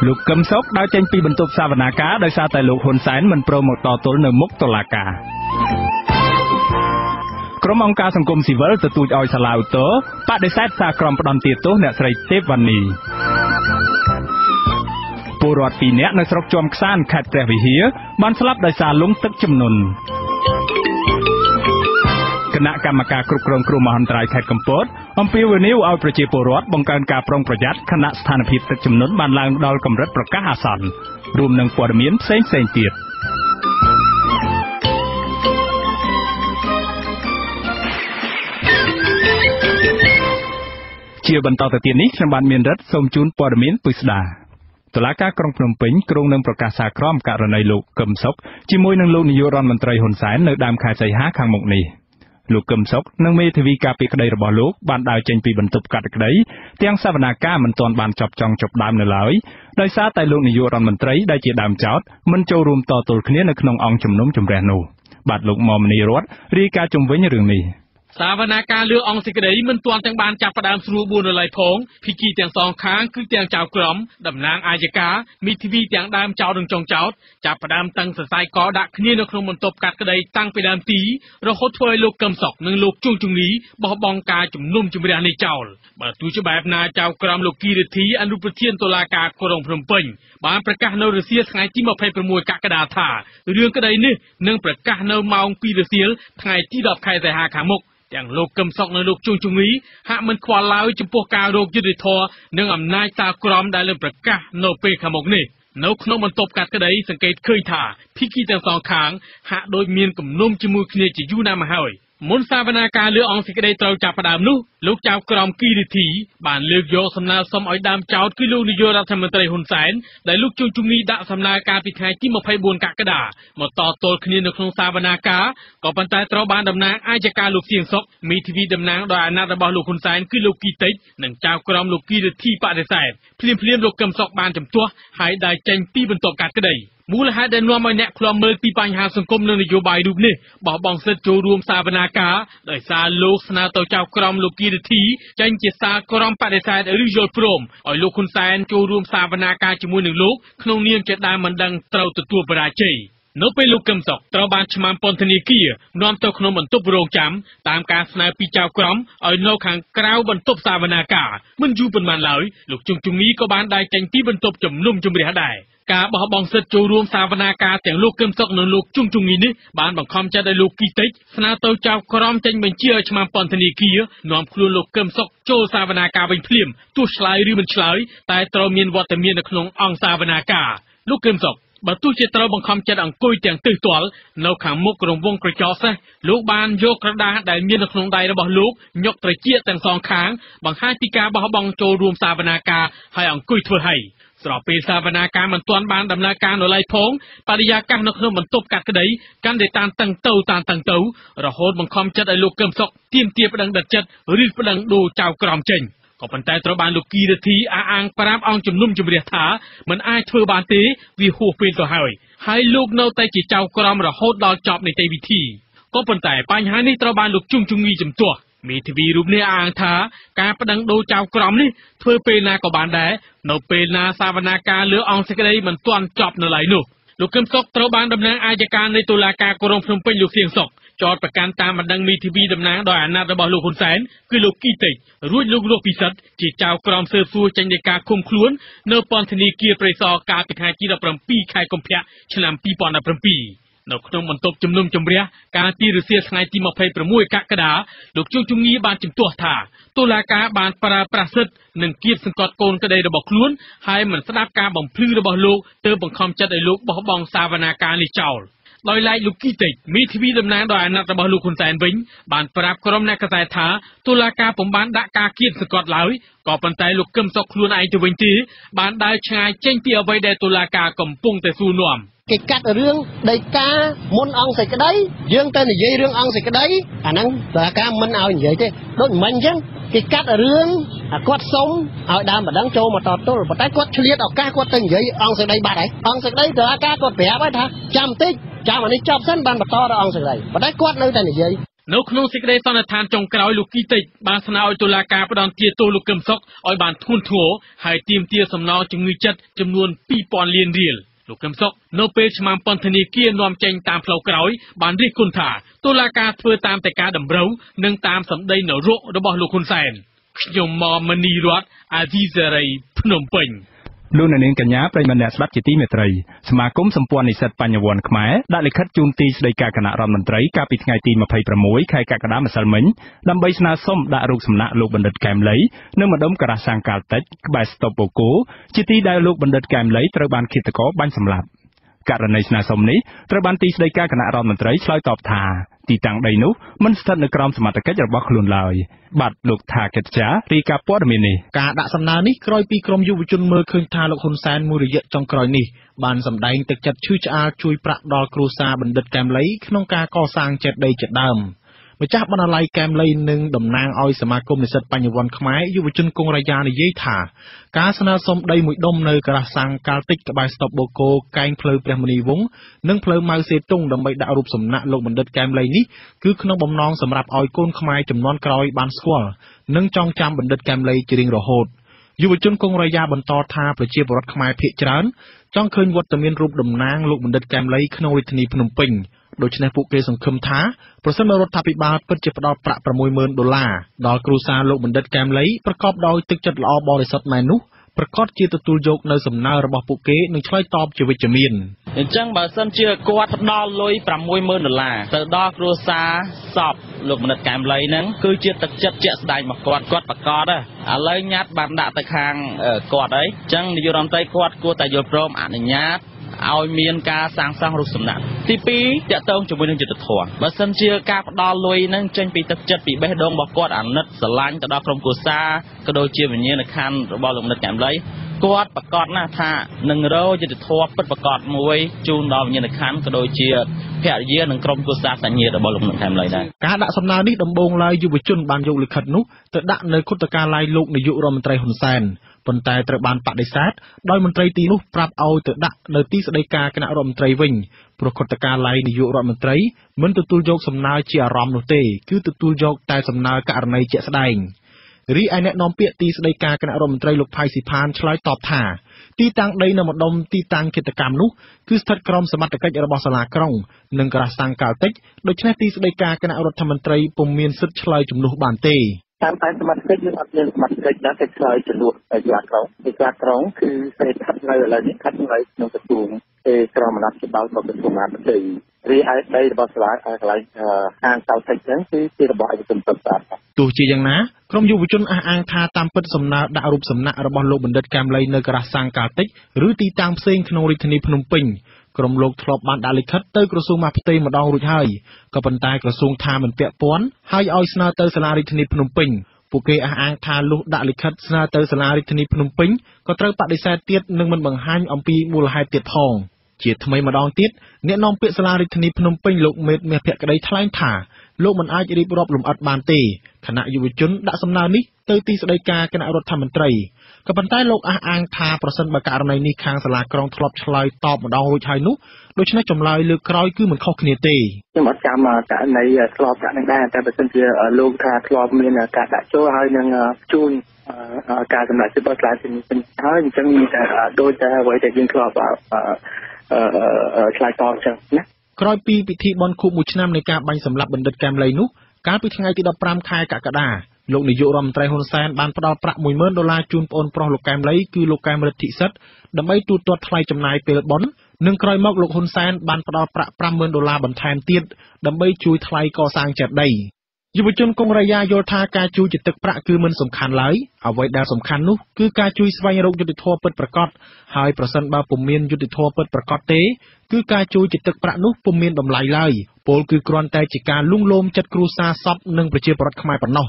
ลูกกำซกได้เจนปีบรรทุกสาวนาคาโดยซาแต่ลูกฮุนแสนมันโปรโมตต่อตุลในมุกตุลากากรมองการสังคมสิเวลจะตูดออยสลาวโตปะได้แซดซากรมปดอนตีโตเนสไรเทปวันนี้ปูรอดปีเนี้ยในสรกจอมซ่านขัดแต่วิเฮียบันสลับโดยซาลุงตึกจำนวนคณะกรรมการกรุกรองครูมหันตรายขัดกำปดอมพิวนิวเอาประเจปูรอดบังการการปรองประหยัดคณะสถานพิษตึกจำนวนบันลางดอลกำรัดประกาศอาสันรวมหนึ่งปอดเมียนเซนเตียดเชี่ยวบรรทอตเตียนนี้ชนบันเมียนรัฐสมจูนปอดเมียนปุษดาตุลาการกรองพนมปิงกรุงนึงประกาศสาครอมการในลูกกำซกจิมวยนึงลูกนิยรอนมันตรายหนสายในดามขายใจหาข้างหมกนี้ลูกกำซกนึงเมทวีกาปีกระไดระบอลูกบานดาวเจนปีบรรทุกกัดกระไดเตียงสาวนาก้ามันตอนบานจับจองจบดามในหลายโดยซาแต่ลูกนิยรอนมันตรายได้เจดามจอดมันโจรวมต่อตุลคเนียในขนมองจุ่มน้มจุ่มแรนูบาดลูกมอมนีรถรีกาจุ่มไว้ในเรื่องนี้สาวนาการเลือกองสิกระไดมันตอนจังบานจับประดามสรูบูนอะไรพงพิกีเตียงสองค้างคือเตียงเจ้ากรอมดำนางอายกามีทีวีเตียงดามเจ้าดึงจงเจ้าจับประดามตั้งสายกอดักขณีนครมันตบกัดกระไดตั้งไปดามตีเราโคตรถวยลูกกำศอกหนึ่งลูกจุงนี้บ่บองกาจุ่มนุ่มจุ่มเรียนในเจ้าเปิดตู้ฉบับนาเจ้ากรอมลูกกีรธีอนุประเทียนตุลากากรองพรมเปิงบานประกาศนรเสียไงที่มาเพย์ประมวยกระดาษาเรื่องกระไดนี่นึ่งประกาศนมองปีรเสียไงที่ดอกไข่แต่หาขามกอย่างโลกกำซอกในโลกจุงนี้หากมันควาลาวจมพวกการโรคยุติธรรมเนื่องอำนาจตากรอมได้เริ่มประกาศโนเปขมกนี่นกนมันตบกัดกระไดสังเกตเคยถ่าพิกีแต่สองขางหากโดยเมียนกับนมจมูกเนี่ยจะยู่น้ำมาให้มนสาวนาการเลือกองสิกระไดเตาจับประดามนู้ลูกเจ้ากรอมกีริธีบานเลือกโยสำนาสมอ้อยดามเจ้าคือลูกนิยรัฐมนตรีหุ่นแสนได้ลูกจุงนี้ด่าสำนาการปิดท้ายที่มาพายบวนกักกระดามาต่อโตขณีนกนสาวนาการก็ปัญจัยตรบานดำนางอาจการลูกเสียงซกมีทีวีดำนางโดยอนาตบอลลูกหุ่นแสนคือลูกกีติหนังเจ้ากรอมลูกกีริธีปะเดแสบเพลียนลูกกำซอกบานจำตัวหายได้เจนปีบรรทบกัดกระไดมูลหะเดินรวมมาเนี่ยคลอมเมือปีปัญหาสังคมในนโยบายรูปนี้บอกบองเสจูรวมสาวนาการโดยซาลูกสนาโตเจ้ากรอมลูกกีริธีจันจิสากรอมปะเดแสบหรือโยลพรมอ้อยลูกคุณแสนจูรวมสาวนาการจมูกหนึ่งลูกขนมเนียมจะได้มันดังเต่าตัวปราชีนกเป็นลูกกำศอกตรบานชมานปนธนีเกียนอมเต่าขนมบรรทุบโรงจำตามการสนาปีเจ้ากรอมอ้อยนกขังกราวบรรทุบสาวนาการมันอยู่เป็นมันเลยลูกจุงนี้ก็บานได้จันที่บรรทุบจมนุ่มจมเรียได้การบอกบองเสจูรวมสาวนาการแต่ลูกกำซอกนลูกจุงนี้บานบังคอมจะได้ลูกกีติสนาเต่าเจ้ากรอมจันเป็นเชื่อชมานปนธนีเกียนอมครูลูกกำซอกโจสาวนาการเป็นเพลียมตัวฉลายหรือมันฉลายแต่ตรเมียนวัตเมียนขนมองสาวนาการลูกกำซอกบัตุเจตราบังคำจัดอังกุยเตียงตื้อตัวนกขังมุกรงวงกระจอซะลูกบานโยกระดาได้เมียนขนมใดระบลูกยกตะเจียแต่งสองขางบังห้าติกาบังบังโจรวมสาวนาการให้อังกุยทั่วให้สอบปีสาวนาการมันตวนบานดำนาการอะไรพงปริยาการนกขนมมันตบกัดกระไดการได้ตานตั้งเต้าระโหดบังคำจัดไอ้ลูกเกิมซอกเตียมประดังดัดจัดรีบประดังดูเจ้ากรอมเจงก็ปัญจัยตรบานลูกกีรธีอ่างปรามอ่างจุ่มนุ่มจุ่มเรียถาเหมือนไอ้เธอบานตีวิหูเป็นตัวให้ลูกเนาแต่จีเจ้ากรอมระโหดดอจอบในใจวิธีก็ปัญจัยปัญหานี้ตรบานลูกจุงงีจำตัวมีทีวีรูปเนี่ยอ่างท้าการประดังดูเจ้ากรอมนี่เธอเป็นนากบานได้เนาเป็นนาสาวนาการเลืออ่างสกัดมันต้วนจอบในไหลนูลูกเกิมซอกตรบานดำนางอาญาการในตุลากากรมพนมเป็นลูกเสียงศกจอดประกันตามมันดังมีทีวีดำนางโดยอนาตบอลลูกคนแสนคือลูกกีติรุ่ยลูกพิสัตจีเจ้ากรอมเสือฟูจันเดกาคุมคล้วนเนปอนธนีเกียร์ปริซอกาปิหาจีดับรำปีไข่กมเพะฉลามปีปอนดับรำปีนกขนมมันตบจำนุ่มจมเรียการตีรัสเซียสไงที่มาเพย์ประมวยกักกระดาลูกจุงนี้บานจิมตัวถ่าตุลากาบานประสิทธิ์หนึ่งเกียรติสังกัดโกนกระไดระบอกคล้วนให้เหมือนสนับการบ่มพลื้ระบอกลูกเติมบังคอมจัดไอ้ลูกบอกบองสาวนาการในเจ้าลอยไล่ลูกกีติมีทีวีดำนางโดยอนาตบอลลูกคนแสนวิงบานปราบกรมนักกระจายถาตุลากาผมบานดักกาเกียรติสกอตเหลาก่อปัญจัยลูกกำซอกคล้วนไอตัววิงตีบานได้ชายเจ้งเตียวไว้ได้ตุลากากำปุงแต่สู้นวมcái cắt ở riêng đầy cá môn ong sạch cái đấy riêng tên là dây riêng ong sạch cái đấy năng là cá mình ao như vậy thế đốt mình chứ cái cắt ở riêng quát sống ao đam mà đáng trâu mà tọt tôi mà tái quát liệt ở cá quát tên vậy ong sạch đây ba đấy ong sạch đấy từ cá quát bẻ vậy thà chăm tích chăm mà đi chăm sân ban mà to ra ong sạch đây mà tái quát nơi tên là gì នៅក្នុងសេចក្តីសន្និដ្ឋានចុងក្រោយលោកគីតិចបានស្នើឲ្យតុលាការផ្តន្ទាទោសលោកកឹមសុខឲ្យបានធ្ងន់ធ្ងរហើយទាមទារសំណងជំងឺចិត្តចំនួន 2,000 លានរៀលលោកកឹមសុខនៅពេលឆ្មាំពន្ធនាគារនាំចេញតាមផ្លូវក្រោយបានរិះគន់ថាតុលាការធ្វើតាមតែការតម្រូវនិងតាមសម្ដីនរករបស់លោកហ៊ុនសែនខ្ញុំមកមនីរតអាស៊ីសេរីភ្នំពេញលោកនាងកញ្ញាប្រិយមិត្តអ្នកស្ដាប់ជាទីមេត្រីសមាគមសម្ព័ន្ធនិស្សិតបញ្ញវន្តខ្មែរដាក់លិខិតជូនទីស្តីការគណៈរដ្ឋមន្ត្រីកាលពីថ្ងៃទី26ខែកក្កដាម្សិលមិញដើម្បីស្នើសុំដាក់រូបសំណាកលោកបណ្ឌិតកែមលីនៅម្ដុំការ៉ាសាំងកាល់តិចក្បែរស្តុបបូកូជាទីដែលលោកបណ្ឌិតកែមលីត្រូវបានឃាតករបាញ់សម្លាប់ករណីស្នើសុំនេះត្រូវបានទីស្តីការគណៈរដ្ឋមន្ត្រីឆ្លើយតបថាទីតាំងដីនោះមិនស្ថិតនៅក្រោមសមត្ថកិច្ចរបស់ខ្លួនឡើយបាទលោកថាកិច្ចចារីកាព័ត៌មាននេះការដាក់សំណើនេះក្រោយពីក្រមយុវជនមើលឃើញថាលោកហ៊ុនសែនមួយរយៈចុងក្រោយនេះបានសម្ដែងទឹកចិត្តឈឺឆ្អាលជួយប្រាក់ដល់គ្រួសារបណ្ឌិតកែមលីក្នុងការកសាងចេតិយជាដើមម្ចាស់បណ្ណាល័យកែមលីនឹងតំណាងឲ្យសមាគមនិស្សិតបញ្ញវន្តខ្មែរយុវជនគង់រាយានិយាយថាការស្នើសុំដីមួយដុំនៅការ៉ាសាំងកាល់តិចក្បែរស្តុបបូកូកែងផ្លូវព្រះមុនីវង្សនិងផ្លូវម៉ៅសេតុងដើម្បីដាក់រូបសំណាកលោកបណ្ឌិតកែមលីនេះគឺក្នុងបំណងសម្រាប់ឲ្យកូនខ្មែរចំនួនក្រោយបានស្គាល់និងចងចាំបណ្ឌិតកែមលីជារៀងរហូតយុវជនគង់រាយាបន្តថាប្រជាពលរដ្ឋខ្មែរភាគច្រើនចង់ឃើញវត្តមានរូបតំណាងលោកបណ្ឌិតកែមលីក្នុងរាជធានីភ្នំពេញដូច្នេះពួកគេសង្ឃឹមថាប្រសិនបើរដ្ឋាភិបាលពិតជាផ្ដល់ប្រាក់$60,000ដល់គ្រួសារលោកបណ្ឌិតកែមលីប្រកបដោយទឹកចិត្តល្អបរិសុទ្ធមែននោះប្រកាសជាទទួលយកនៅសំណើរបស់ពួកគេនឹងឆ្លើយតបជាវិជ្ជមានអញ្ចឹងបើសិនជាគាត់ផ្ដល់លុយ$60,000ទៅដល់គ្រួសារសពលោកបណ្ឌិតកែមលីហ្នឹងគឺជាទឹកចិត្តជាក់ស្ដែងរបស់គាត់ប្រកាសឥឡូវញ៉ាត់បានដាក់ទៅខាងគាត់ហើយអញ្ចឹងនាយករដ្ឋមន្ត្រីគាត់គួរតែយល់ព្រមអនុញ្ញាតឲ្យមានការសាងសង់រូបសំណាកទី2តាក់ទងជាមួយនឹងយុទ្ធធម៌បើសិនជាការផ្ដល់លុយនឹងចេញពីទឹកចិត្តពីបេះដូងរបស់គាត់អាណិតស្រឡាញ់ទៅដល់ក្រុមគ្រួសារក៏ដូចជាវិញ្ញាណក្ខន្ធរបស់លោកបណ្ឌិតកែមលីគាត់ប្រកាសណាស់ថានឹងរកយុទ្ធធម៌ពិតប្រាកដមួយជូនដល់វិញ្ញាណក្ខន្ធក៏ដូចជាភរិយានិងក្រុមគ្រួសារសញ្ញារបស់លោកបណ្ឌិតកែមលីដែរការដាក់សំណើនេះដំបូងឡើយយុវជនបានយកលិខិតនោះទៅដាក់នៅគុតកាល័យលោកនាយករដ្ឋមន្ត្រីហ៊ុនសែនប៉ុន្តែត្រូវបានបដិសេធដោយមន្ត្រីទីនោះប្រាប់ឲ្យទៅដាក់នៅទីស្តីការគណៈរដ្ឋមន្ត្រីវិញព្រោះគុតកាល័យនាយករដ្ឋមន្ត្រីមិនទទួលយកសំណើជាអារម្មណ៍នោះទេគឺទទួលយកតែសំណើករណីជាក់ស្ដែងរីឯអ្នកនាំពាក្យទីស្តីការគណៈរដ្ឋមន្ត្រីលោកផៃស៊ីផានឆ្លើយតបថាទីតាំងដីនៅម្ដុំទីតាំងគិតកម្មនោះគឺស្ថិតក្រោមសមត្ថកិច្ចរបស់សាលាក្រុងនិងការ៉ាសាំងកាល់តិចដូច្នេះទីស្តីការគណៈរដ្ឋមន្ត្រីពុំមានសិទ្ធិឆ្លើយជំនួសបានទេតាមតែសមត្ថកិច្ចយើងអត់មានសមត្ថកិច្ចណាទៅឆ្លើយជំនួសសាលាក្រុងគឺពេលស្ថិតនៅឥឡូវនេះស្ថិតនៅក្នុងក្រសួងក្រមអាណត្តិច្បាប់របស់ក្រសួងមហាផ្ទៃរីឯដីរបស់សាលាកន្លែងហាងកៅតិចហ្នឹងគឺជារបស់ឯកជនប្រសាទទោះជាយ៉ាងណាក្រុមយុវជនអះអាងថាតាមពិតសំណើដាក់រូបសំណាករបស់លោកបណ្ឌិតកែមលីនៅការ៉ាសាំងកាល់តិចឬទីតាំងផ្សេងក្នុងរាជធានីភ្នំពេញក្រុមលោកធ្លាប់បានដាក់លិខិតទៅក្រសួងមហាផ្ទៃម្ដងរួចហើយក៏ប៉ុន្តែក្រសួងថាមិនពាក់ព័ន្ធហើយឲ្យស្នើទៅសាលារាជធានីភ្នំពេញពួកគេអះអាងថាលុះដាក់លិខិតស្នើទៅសាលារាជធានីភ្នំពេញក៏ត្រូវបដិសេធទៀតនិងមិនបង្ហាញអំពីមូលហេតុទៀតផងជាថ្មីម្ដងទៀតអ្នកនាំពាក្យសាលារាជធានីភ្នំពេញលោកមេតមាសភក្តីថ្លែងថាលោកមិនអាចរៀបរាប់លម្អិតបានទេគណៈយុវជនដាក់សំណើនេះទៅទីស្តីការគណៈរដ្ឋមន្ត្រីក៏ប៉ុន្តែលោកអះអាងថាប្រសិនបើករណីនេះខាងសាលាក្រុងធ្លាប់ឆ្លើយតបម្ដងរួចហើយនោះដូច្នេះចម្លើយលើកក្រោយគឺមិនខុសគ្នាទេខ្ញុំអត់ចាំករណីធ្លាប់ដាក់នឹងដែរតែបើសិនជាលោកថាធ្លាប់មានការដាក់ចូលហើយនឹងជួយការសម្រាប់របស់ឆ្លើយពីនេះហើយអញ្ចឹងមានតែដូចតែអ្វីដែលយើងធ្លាប់ឆ្លើយតបអញ្ចឹងណាក្រោយពីពិធីបុណ្យខួប1ឆ្នាំនៃការបាញ់សម្លាប់បណ្ឌិតកែមលីនោះកាលពីថ្ងៃទី15ខែកក្កដាលោកនាយករដ្ឋមន្ត្រីហ៊ុនសែនបានផ្ដល់ប្រាក់$10,000ជូនប្អូនប្រុសលោកកែមលីគឺលោកកែមរិទ្ធិសិទ្ធដើម្បីទូទាត់ថ្លៃចំណាយពេលបុណ្យនិងក្រោយមកលោកហ៊ុនសែនបានផ្ដល់ប្រាក់$50,000បន្ថែមទៀតដើម្បីជួយថ្លៃកសាងចេតិយយុវជនគង់រាយាយល់ថាការជួយជាទឹកប្រាក់គឺមិនសំខាន់ឡើយអ្វីដែលសំខាន់នោះគឺការជួយស្វែងរកយុត្តិធម៌ពិតប្រាកដហើយប្រសិនបើពុំមានយុត្តិធម៌ពិតប្រាកដទេគឺការជួយជាទឹកប្រាក់នោះពុំមានតម្លៃឡើយពលគឺគ្រាន់តែជាការលួងលោមចិត្តគ្រួសារសពនិងប្រជាពលរដ្ឋខ្មែរប៉ុណ្ណោះ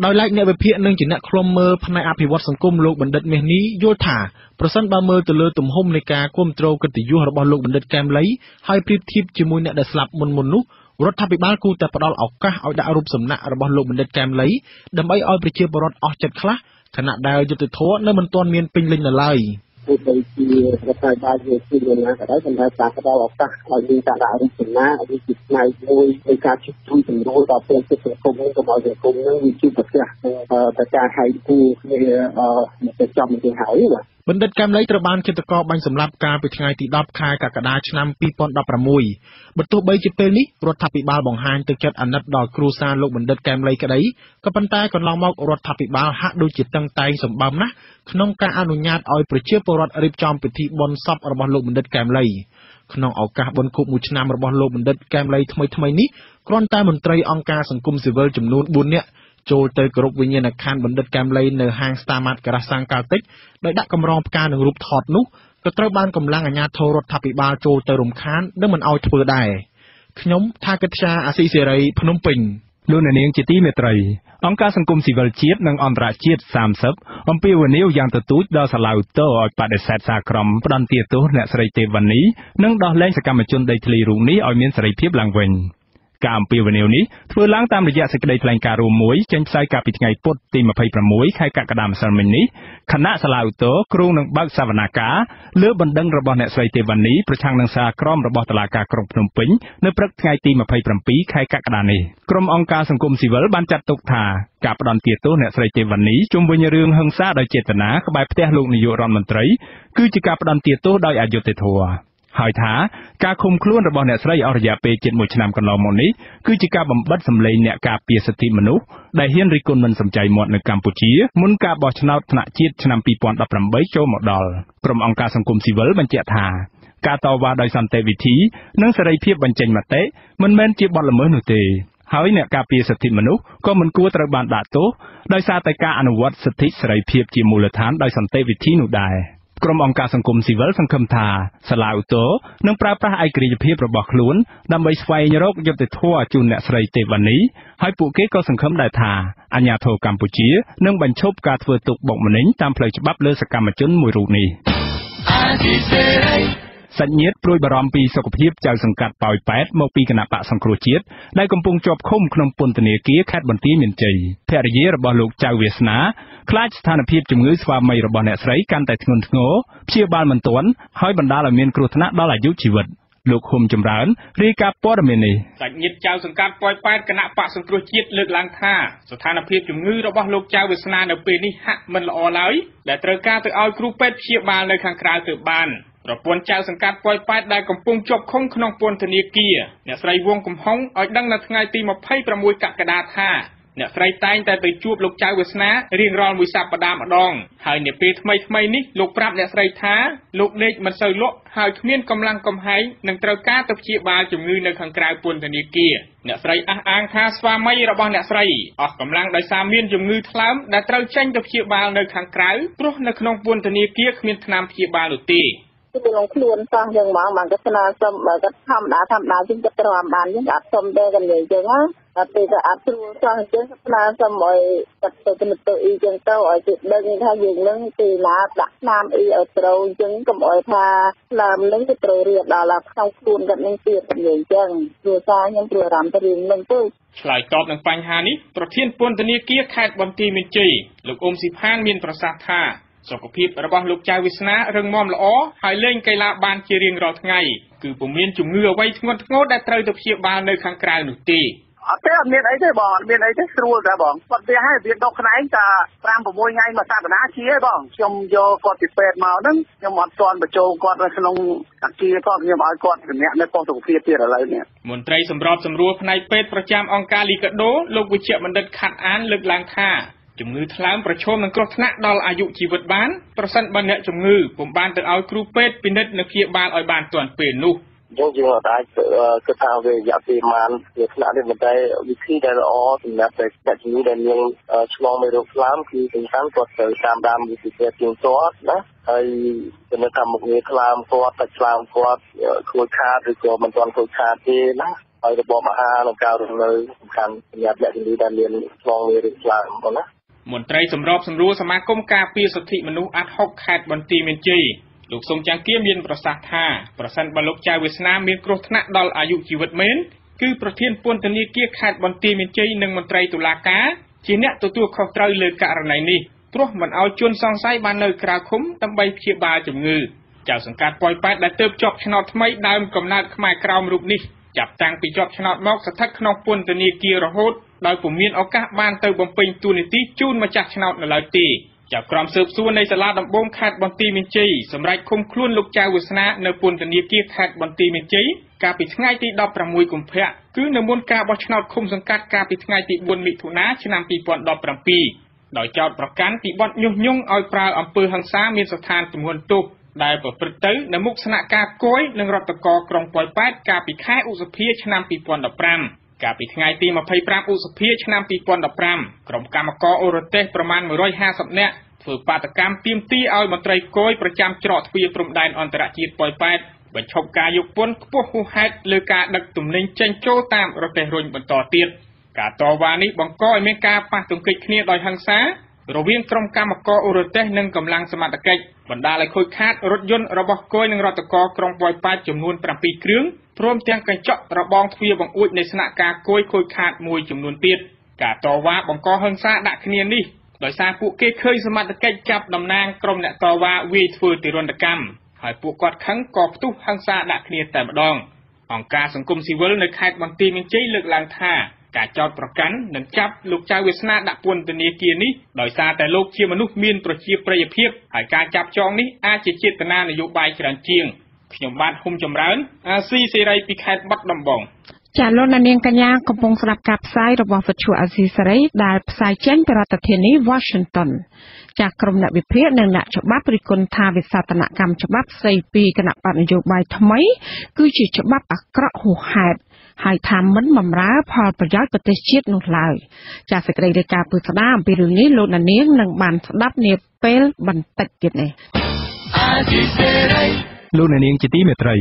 ដោយឡែកអ្នកវិភាគនិងជាអ្នកឃ្លាំមើលផ្នែកអភិវឌ្ឍសង្គមលោកបណ្ឌិតមាសនេះយល់ថាប្រសិនបើមើលទៅលើទំហំនៃការគ្រប់គ្រងកិត្តិយសរបស់លោកបណ្ឌិតកែមលីហើយប្រៀបធៀបជាមួយអ្នកដែលស្លាប់មុននោះរដ្ឋាភិបាលគួរតែផ្ដល់ឱកាសឲ្យដាក់រូបសំណាករបស់លោកបណ្ឌិតកែមលីដើម្បីឲ្យប្រជាពលរដ្ឋអស់ចិត្តខ្លះខណៈដែលយុត្តិធម៌នៅមិនទាន់មានពេញលេញនៅឡើយ พูดไปที่รัฐบาลเยอะขึ้นนะแต่ได้คนไทยจากเราออกจากเรามีจากเราชนะมีจิตในมวยในการชุดชุนสมรู้ต่อเพื่อนสังคมนั้นก็มาสังคมนั้นมีชื่อประกาศประกาศให้ผู้จะจำเป็นหายว่ะបណ្ឌិតកែមលីត្រូវបានឃាតករបាញ់សម្លាប់កាលពីថ្ងៃទី10ខែកក្កដាឆ្នាំ2016បើទោះបីជាពេលនេះរដ្ឋាភិបាលបង្ហាញទឹកចិត្តអាណិតដល់គ្រួសារលោកបណ្ឌិតកែមលីក្តីក៏ប៉ុន្តែកន្លងមករដ្ឋាភិបាលហាក់ដូចជាតឹងតែងសម្បំណាស់ក្នុងការអនុញ្ញាតឲ្យប្រជាពលរដ្ឋរៀបចំពិធីបុណ្យសពរបស់លោកបណ្ឌិតកែមលីក្នុងឱកាសបុណ្យខួប1ឆ្នាំរបស់លោកបណ្ឌិតកែមលីថ្មីៗនេះគ្រាន់តែមន្ត្រីអង្គការសង្គមស៊ីវិលចំនួន4នាក់ចូលទៅគោរពវិញ្ញាណក្ខន្ធបណ្ឌិតកែមលីនៅហាងស្តាម៉ាត់ការ៉ាសាំងកាល់តិចដោយដាក់កម្រងផ្កានិងរូបថតនោះក៏ត្រូវបានកម្លាំងអាជ្ញាធររដ្ឋាភិបាលចូលទៅរំខាននិងមិនអោយធ្វើដែរខ្ញុំថាកិត្យាអាស៊ីសេរីភ្នំពេញលោកនាងជាទីមេត្រីអង្គការសង្គមស៊ីវិលជាតិនិងអន្តរជាតិ30អំពាវនាវយ៉ាងទទូចដល់សាឡាវតូឲ្យបដិសេធសារក្រមផ្ដន្ទាទោសអ្នកស្រីទេវ៉ានីនិងដោះលែងសកម្មជនដីធ្លីរូបនេះឲ្យមានសេរីភាពឡើងវិញការអំពាវនាវនេះធ្វើឡើងតាមរយៈសេចក្តីថ្លែងការណ៍រួមមួយចេញផ្សាយកាលពីថ្ងៃពុធទី26ខែកក្កដាម្សិលមិញនេះគណៈសាឡាវតូគ្រងនឹងបើកសវនាការលើបណ្ដឹងរបស់អ្នកស្រីទេវ៉ានីប្រឆាំងនឹងសារក្រមរបស់តុលាការក្រុងភ្នំពេញនៅព្រឹកថ្ងៃទី27ខែកក្កដានេះក្រុមអង្គការសង្គមស៊ីវិលបានចាត់ទុកថាការផ្ដន្ទាទោសអ្នកស្រីទេវ៉ានីជុំវិញរឿងហិង្សាដោយចេតនាក្បែរផ្ទះលោកនាយករដ្ឋមន្ត្រីគឺជាការផ្ដន្ទាទោសដោយអយុត្តិធម៌ហើយថាការឃុំខ្លួនរបស់អ្នកស្រីអស់រយៈពេលជិត1ឆ្នាំកន្លងមកនេះគឺជាការបំបិទសម្លេងអ្នកការពារសិទ្ធិមនុស្សដែលហ៊ានរិះគន់មិនសំចៃមាត់នៅកម្ពុជាមុនការបោះឆ្នោតថ្នាក់ជាតិឆ្នាំ2018ចូលមកដល់ក្រុមអង្គការសង្គមស៊ីវិលបញ្ជាក់ថាការតវ៉ាដោយសន្តិវិធីនិងសេរីភាពបញ្ចេញមតិមិនមែនជាបទល្មើសនោះទេហើយអ្នកការពារសិទ្ធិមនុស្សក៏មិនគួរត្រូវបានដាក់ទោសដោយសារតែការអនុវត្តសិទ្ធិសេរីភាពជាមូលដ្ឋានដោយសន្តិវិធីនោះដែរក្រុមអង្គការសង្គមស៊ីវិលសង្ឃឹមថាសាឡាវតូនឹងប្រើប្រាស់ឯករាជ្យភាពរបស់ខ្លួនដើម្បីស្វែងរកយុត្តិធម៌ជូនអ្នកស្រីទេវ៉ានីហើយពួកគេក៏សង្ឃឹមដែរថាអាជ្ញាធរកម្ពុជានឹងបញ្ឈប់ការធ្វើទុកបុកម្នេញតាមផ្លូវច្បាប់លើសកម្មជនមួយរូបនេះសាច់ញាតិព្រួយបារម្ភពីសុខភាពចៅសង្កាត់ប៉ោយប៉ែតមកពីគណៈបកសង្គ្រោះជាតិដែលកំពុងជាប់ឃុំក្នុងពន្ធនាគារខេត្តបន្ទាយមានជ័យភរិយារបស់លោកចៅវាសនាខ្លាចស្ថានភាពជំងឺស្វាមីរបស់អ្នកស្រីកាន់តែធ្ងន់ធ្ងរព្យាបាលមិនទាន់ហើយបណ្ដាលឲ្យមានគ្រោះថ្នាក់ដល់អាយុជីវិតលោកហ៊ុំចម្រើនរាយការណ៍ព័ត៌មាននេះសាច់ញាតិចៅសង្កាត់ប៉ោយប៉ែតគណៈបកសង្គ្រោះជាតិលើកឡើងថាស្ថានភាពជំងឺរបស់លោកចៅវាសនានៅពេលនេះហាក់មិនល្អឡើយដែលត្រូវការទៅឲ្យគ្រូពេទ្យព្យាបាលនៅខាងក្រៅទៅបានប្រពន្ធចៅសង្កាត់ប៉ោយប៉ែតដែលកំពុងជាប់ឃុំក្នុងពន្ធនាគារអ្នកស្រីវងកំហុងឲ្យដឹងនៅថ្ងៃទី26កក្កដាថាអ្នកស្រីតែងតែទៅជួបលោកចៅវាសនារៀងរាល់មួយសប្តាហ៍ម្ដងហើយនាពេលថ្មីនេះលោកប្រាប់អ្នកស្រីថាលោកដេកមិនសូវលក់ហើយគ្មានកម្លាំងកំហែងនឹងត្រូវការទៅព្យាបាលជំងឺនៅខាងក្រៅពន្ធនាគារអ្នកស្រីអះអាងថាស្វាមីរបស់អ្នកស្រីអស់កម្លាំងដោយសារមានជំងឺថ្លើមដែលត្រូវចេញទៅព្យាបាលនៅខាងក្រៅព្រោះនៅក្នុងពន្ធនាគារគ្មានថ្នាំព្យាបាលនោះទេគឺក្នុងខ្លួនសោះយើងហ្មងបានក៏ស្នើសុំបើក៏ធម្មតាជាងក៏ទ្រាំបានយើងអត់សុំទេกันនិយាយចឹងណាតែពេលក៏អត់ស្រួលសោះអញ្ចឹងស្នើសុំឲ្យកាត់ទៅទៅអ៊ីចឹងទៅឲ្យគេដឹងថាយើងនឹងទីណាដាក់ថ្នាំអ៊ីឲ្យត្រូវអញ្ចឹងកុំឲ្យថាថ្នាំនឹងទៅត្រូវរៀបដល់ក្នុងខ្លួនគាត់នឹងទៀតនិយាយចឹងព្រោះថាខ្ញុំព្រួយអារម្មណ៍ទៅរឿងនឹងទៅឆ្លើយតបនឹងបញ្ហានេះប្រធានពន្ធនាគារខេត្តបន្ទាយមានជ័យលោកអ៊ុំស៊ីផានមានប្រសាសន៍ថាសុខភាពរបស់លោកចៅវាសនារឹងមាំល្អហើយលេងកីឡាបានជារៀងរាល់ថ្ងៃគឺពុំមានជំងឺអ្វីធ្ងន់ធ្ងរដែលត្រូវទៅព្យាបាលនៅខាងក្រៅនោះទេអត់ទេអត់មានអីទេបងអត់មានអីទេស្រួលតែបងគាត់វាឲ្យវាដុសខ្នែងតែ5-6ថ្ងៃមួយសប្តាហ៍ជាឯងបងខ្ញុំយកគាត់ពីពេទ្យមកហ្នឹងខ្ញុំអត់ទាន់បញ្ចូលគាត់នៅក្នុងអាគារគាត់ខ្ញុំឲ្យគាត់ម្នាក់នៅប៉ុស្តិ៍សុខភាពទៀតឥឡូវនេះមន្ត្រីសម្របសម្រួលផ្នែកពេទ្យប្រចាំអង្គការលីកាដូលោកវិជ្ជបណ្ឌិតខាត់អានលើកឡើងថាជំងឺថ្លើមប្រឈមនឹងគ្រោះថ្នាក់ដល់អាយុជីវិតបានប្រសិនបើអ្នកជំងឺពុំបានទៅឲ្យគ្រូពេទ្យពិនិត្យនិងព្យាបាលឲ្យបានទាន់ពេលនោះយើងអាចគិតថាវារយៈពេលបានវាថ្នាក់នេះមិនតែវិធីដែលល្អសម្រាប់តែអ្នកជំងឺដែលមានឆ្លងមេរោគថ្លើមគឺសំខាន់គាត់ត្រូវតាមវិធីសាស្ត្រទៀងទាត់ណាហើយចំណុចតាមមុខងារថ្លើមគាត់តែថ្លើមគាត់ខូចខាតឬក៏មិនទាន់ខូចខាតទេណាហើយរបបអាហារនិងការរស់នៅសំខាន់សម្រាប់អ្នកជំងឺដែលមានឆ្លងមេរោគថ្លើមបងណាមន្ត្រីសម្របសម្រួលសមាគមការពារសិទ្ធិមនុស្សអាត់ហុកខេត្តបន្ទាយមានជ័យលោកសុំចាំងគៀមានប្រសាសន៍ថាប្រសិនបើលោកចៅវាសនាមានគ្រោះថ្នាក់ដល់អាយុជីវិតមែនគឺប្រធានពន្ធនាគារខេត្តបន្ទាយមានជ័យនិងមន្ត្រីតុលាការជាអ្នកទទួលខុសត្រូវលើករណីនេះ ព្រោះមិនឲ្យជនសង្ស័យបាននៅក្រៅឃុំដើម្បីព្យាបាលជំងឺចៅសង្កាត់ប៉ោយប៉ែតដែលទើបជាប់ឆ្នោតថ្មីដើមកំណើតខ្មែរក្រោមរូបនេះចាប់តាំងពីជាប់ឆ្នោតមកស្ថិតក្នុងពន្ធនាគាររហូតដោយពុំមានឱកាសបានទៅបំពេញតួនាទីជូនម្ចាស់ឆ្នោតនៅឡើយទេចៅក្រមស៊ើបសួរនៃសាលាដំបងខេត្តបន្ទាយមានជ័យសម្រាប់ឃុំខ្លួនលោកចៅវាសនានៅពន្ធនាគារខេត្តបន្ទាយមានជ័យកាលពីថ្ងៃទី16កុម្ភៈគឺនៅមុនការបោះឆ្នោតឃុំសង្កាត់កាលពីថ្ងៃទី4មិថុនាឆ្នាំ2017ដោយចោទប្រកាន់ពីបទញុះញង់ឲ្យប្រើអំពើហិង្សាមានស្ថានទម្ងន់ទោសដែលប្រព្រឹត្តទៅនៅមុខស្នាក់ការគយនិងរដ្ឋកោក្រុងប៉ោយប៉ែតកាលពីខែឧសភាឆ្នាំ2015កាលពីថ្ងៃទី25ឧសភាឆ្នាំ2015ក្រុមកម្មករអូរ៉ូតេសប្រមាណ150នាក់ធ្វើបាតកម្មទាមទារឲ្យមន្ត្រីគយប្រចាំច្រកទ្វារព្រំដែនអន្តរជាតិប៉ោយប៉ែតបញ្ឈប់ការយកពន្ធខ្ពស់ហួសហេតុលើការដឹកទំនិញចេញចូលតាមរទេះរុញបន្តទៀតការតវ៉ានេះបង្កឲ្យមានការប៉ះទង្គិចគ្នាដោយហិង្សារវាងក្រុមកម្មករអូរ៉ូតេសនិងកម្លាំងសមត្ថកិច្ចបណ្ដាលឲ្យខូចខាតរថយន្តរបស់គយនិងរដ្ឋកោក្រុងប៉ោយប៉ែតចំនួន7គ្រឿងព្រមទាំងកញ្ចក់របងទ្វារបង្អួចនៃស្នាក់ការគយខូចខាតមួយចំនួនទៀតការតវ៉ាបង្កហិង្សាដាក់គ្នានេះដោយសារពួកគេឃើញសមត្ថកិច្ចចាប់តំណាងក្រុមអ្នកតវ៉ាវាយធ្វើទារុណកម្មហើយពួកគាត់ខឹងក៏ផ្ទុះហិង្សាដាក់គ្នាតែម្ដងអង្គការសង្គមស៊ីវិលនៅខេត្តបន្ទាយមានជ័យលើកឡើងថាការចោទប្រកាន់និងចាប់លោកចៅវាសនាដាក់ពន្ធនាគារនេះដោយសារតែលោកជាមនុស្សមានប្រជាប្រិយភាពហើយការចាប់ចងនេះអាចជាចេតនានយោបាយច្រើនជាងខ្ញុំបាទហ៊ុំចម្រើនអាស៊ីសេរីពីខេត្តបាត់ដំបងចាលោកនាងកញ្ញាកំពុងស្ដាប់ការផ្សាយរបស់វិទ្យុអាស៊ីសេរីដែលផ្សាយចេញពីរដ្ឋធានី Washington ចាក្រុមអ្នកវិភាគនិងអ្នកច្បាប់រិះគន់ថាវិសោធនកម្មច្បាប់ស្ដីពីគណៈបកនយោបាយថ្មីគឺជាច្បាប់អាក្រក់ហួសហេតុហើយថាមិនបម្រើផលប្រយោជន៍ប្រទេសជាតិនោះឡើយចាសេចក្តីរាយការណ៍ពីស្ដារអំពីរឿងនេះលោកនាងនឹងបានស្ដាប់នាពេលបន្តិចទៀតនេះលោកនាងជាទីមេត្រី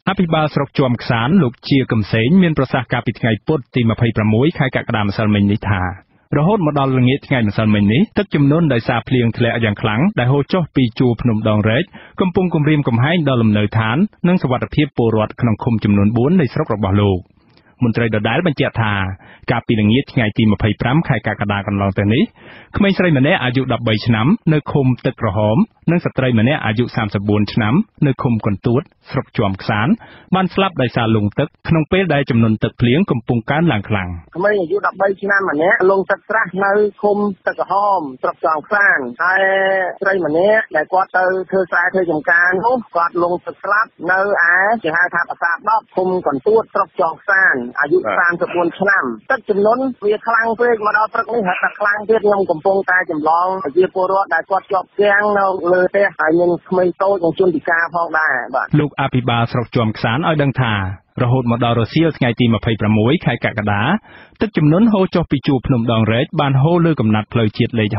អភិបាលស្រុកជាំខ្សានលោកជាកំសែងមានប្រសាសន៍កាលពីថ្ងៃពុធទី26ខែកក្កដាម្សិលមិញនេះថារហូតមកដល់ល្ងាចថ្ងៃម្សិលមិញនេះទឹកជំនន់ដោយសារភ្លៀងធ្លាក់យ៉ាងខ្លាំងដែលហូរចុះពីជួរភ្នំដងរែកកំពុងគំរាមកំហែងដល់លំនៅឋាននិងសុវត្ថិភាពពលរដ្ឋក្នុងឃុំចំនួន4នៃស្រុករបស់លោកមន្ត្រីដដែលបញ្ជាក់ថាកាលពីល្ងាចថ្ងៃទី25ខែកក្កដាកន្លងទៅនេះក្មេងស្រីម្នាក់អាយុ13ឆ្នាំនៅឃុំទឹកក្រហមនិងស្ត្រីម្នាក់អាយុ34ឆ្នាំនៅឃុំកន្ទួតស្រុកជាំខ្សានបានស្លាប់ដោយសារលង់ទឹកក្នុងពេលដែលចំនួនទឹកភ្លៀងកំពុងកើនឡើងខ្លាំងក្មេងអាយុ13ឆ្នាំម្នាក់លង់ទឹកស្រះនៅឃុំទឹកក្រហមស្រុកជាំខ្សានហើយស្រីម្នាក់ដែលគាត់ទៅធ្វើស្រែធ្វើចំការនោះគាត់លង់ទឹកស្លាប់នៅឯគេហៅថាប្រាសាទ10ឃុំកន្ទួតស្រុកជាំខ្សានអាយុ34ឆ្នាំទឹកចំនួនវាខ្លាំងពេកមកដល់ព្រឹកនេះហើយតែខ្លាំងទៀតខ្ញុំកំពុងតែចម្លងប្រជាពលរដ្ឋដែលគាត់ជាប់គាំងនៅលើផ្ទះហើយមានក្មេងតូចនិងជនពិការផងដែរបាទលោកអភិបាលស្រុកជាំខ្សានឲ្យដឹងថារហូតមកដល់រសៀលថ្ងៃទី26ខែកក្កដាទឹកជំនន់ហូរចុះពីជួរភ្នំដងរែកបានហូរលើកំណាត់ផ្លូវជាតិលេខ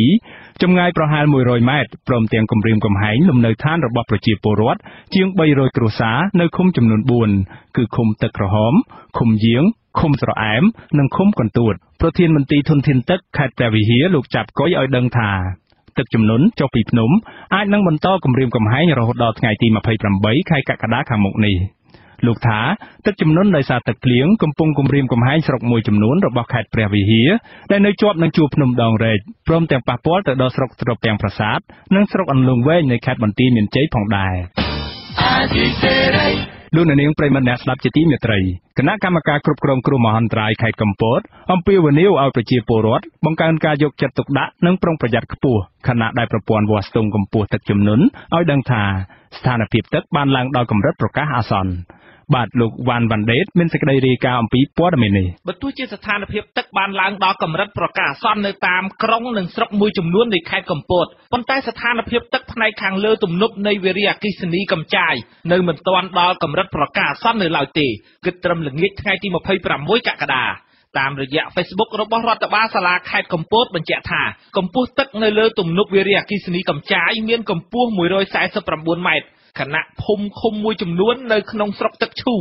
62ចម្ងាយប្រហែល100ម៉ែត្រព្រមទាំងគម្រាមកំហែងលំនៅឋានរបស់ប្រជាពលរដ្ឋជាង300គ្រួសារនៅឃុំចំនួន4គឺឃុំទឹកក្រហមឃុំយាងឃុំស្រអែមនិងឃុំកន្ទួតប្រធានមន្ត្រីធនធានទឹកខេត្តព្រះវិហារលោកចាប់កុយឲ្យដឹងថាទឹកជំនន់ចុះពីភ្នំអាចនឹងបន្តគម្រាមកំហែងរហូតដល់ថ្ងៃទី28ខែកក្កដាខាងមុខនេះលោកថាទឹកជំនន់ដោយសារទឹកភ្លៀងកំពុងគំរាមកំហែងស្រុកមួយចំនួនរបស់ខេត្តព្រះវិហារដែលនៅជាប់នឹងជួរភ្នំដងរែកព្រមទាំងប៉ះពាល់ទៅដល់ស្រុកត្រពាំងប្រាសាទនិងស្រុកអន្លង់វែងនៃខេត្តបន្ទាយមានជ័យផងដែរលោកនាងប្រិមត្តអ្នកស្ដាប់ជាទីមេត្រីគណៈកម្មការគ្រប់គ្រងគ្រោះមហន្តរាយខេត្តកំពតអំពាវនាវឲ្យប្រជាពលរដ្ឋបង្កើនការយកចិត្តទុកដាក់និងប្រុងប្រយ័ត្នខ្ពស់ខណៈដែលប្រព័ន្ធវាស់ស្ទង់កម្ពស់ទឹកជំនន់ឲ្យដឹងថាស្ថានភាពទឹកបានឡើងដល់កម្រិតប្រកាសអាសន្នបាទលោកវ៉ាន់វ៉ាន់ដេតមានសេចក្តីរាយការណ៍អំពីព័ត៌មាននេះបើទោះជាស្ថានភាពទឹកបានឡើងដល់កម្រិតប្រកាសអាសន្ននៅតាមក្រុងនិងស្រុកមួយចំនួននៃខេត្តកំពតប៉ុន្តែស្ថានភាពទឹកផ្នែកខាងលើទំនប់នៃវារីអគ្គិសនីកំចាយនៅមិនទាន់ដល់កម្រិតប្រកាសអាសន្ននៅឡើយទេគិតត្រឹមល្ងាចថ្ងៃទី26កក្កដាតាមរយៈ Facebook របស់រដ្ឋបាលសាលាខេត្តកំពតបញ្ជាក់ថាកម្ពស់ទឹកនៅលើទំនប់វារីអគ្គិសនីកំចាយមានកម្ពស់149ម៉ែត្រខណៈភូមិឃុំមួយចំនួននៅក្នុងស្រុកទឹកឈូ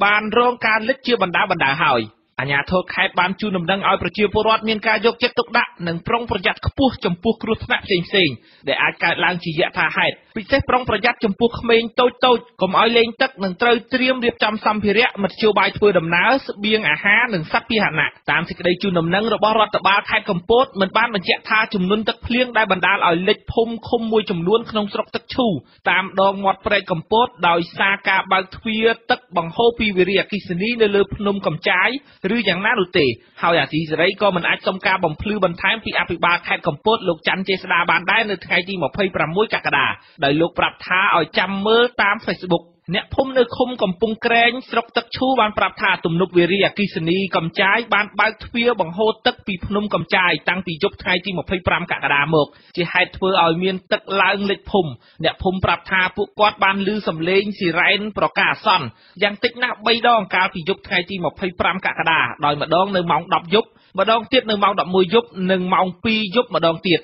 បានរងការលិចជាបណ្ដាហើយអាជ្ញាធរខេត្តបានជូនដំណឹងឲ្យប្រជាពលរដ្ឋមានការយកចិត្តទុកដាក់និងប្រុងប្រយ័ត្នខ្ពស់ចំពោះគ្រោះថ្នាក់ផ្សេងៗដែលអាចកើតឡើងជាយថាហេតុ ពិសេសប្រុងប្រយ័ត្នចំពោះក្មេងតូចៗកុំឲ្យលេងទឹកនិងត្រូវត្រៀមរៀបចំសម្ភារៈមធ្យោបាយធ្វើដំណើរស្បៀងអាហារនិងសត្វពាហនៈតាមសេចក្តីជូនដំណឹងរបស់រដ្ឋបាលខេត្តកំពតមិនបានបញ្ជាក់ថាចំនួនទឹកភ្លៀងដែលបណ្ដាលឲ្យលិចភូមិឃុំមួយចំនួនក្នុងស្រុកទឹកឈូតាមដងមាត់ព្រែកកំពតដោយសារការបើកទ្វារទឹកបង្ហូរពីវារីអគ្គិសនីនៅលើភ្នំកំចាយឬយ៉ាងណានោះទេហើយអាស៊ីសេរីក៏មិនអាចសុំការបំភ្លឺបន្ថែមពីអភិបាលខេត្តកំពតលោកច័ន្ទចេស្តាបានដែរនៅថ្ងៃទី26កក្កដាដោយលោកប្រាប់ថាឲ្យចាំមើលតាម Facebook អ្នកភូមិនៅឃុំកំពង់ក្រែងស្រុកទឹកឈូបានប្រាប់ថាទំនប់វារីអគ្គិសនីកំចាយបានបើកទ្វារបង្ហូរទឹកពីភ្នំកំចាយតាំងពីយប់ថ្ងៃទី25កក្កដាមកជាហេតុធ្វើឲ្យមានទឹកឡើងលិចភូមិអ្នកភូមិប្រាប់ថាពួកគាត់បានឮសំឡេងស៊ីរ៉ែនប្រកាសអាសន្នយ៉ាងតិចណាស់3ដងកាលពីយប់ថ្ងៃទី25កក្កដាដោយម្ដងនៅម៉ោង10យប់ម្ដងទៀតនៅម៉ោង11យប់និងម៉ោង2យប់ម្ដងទៀត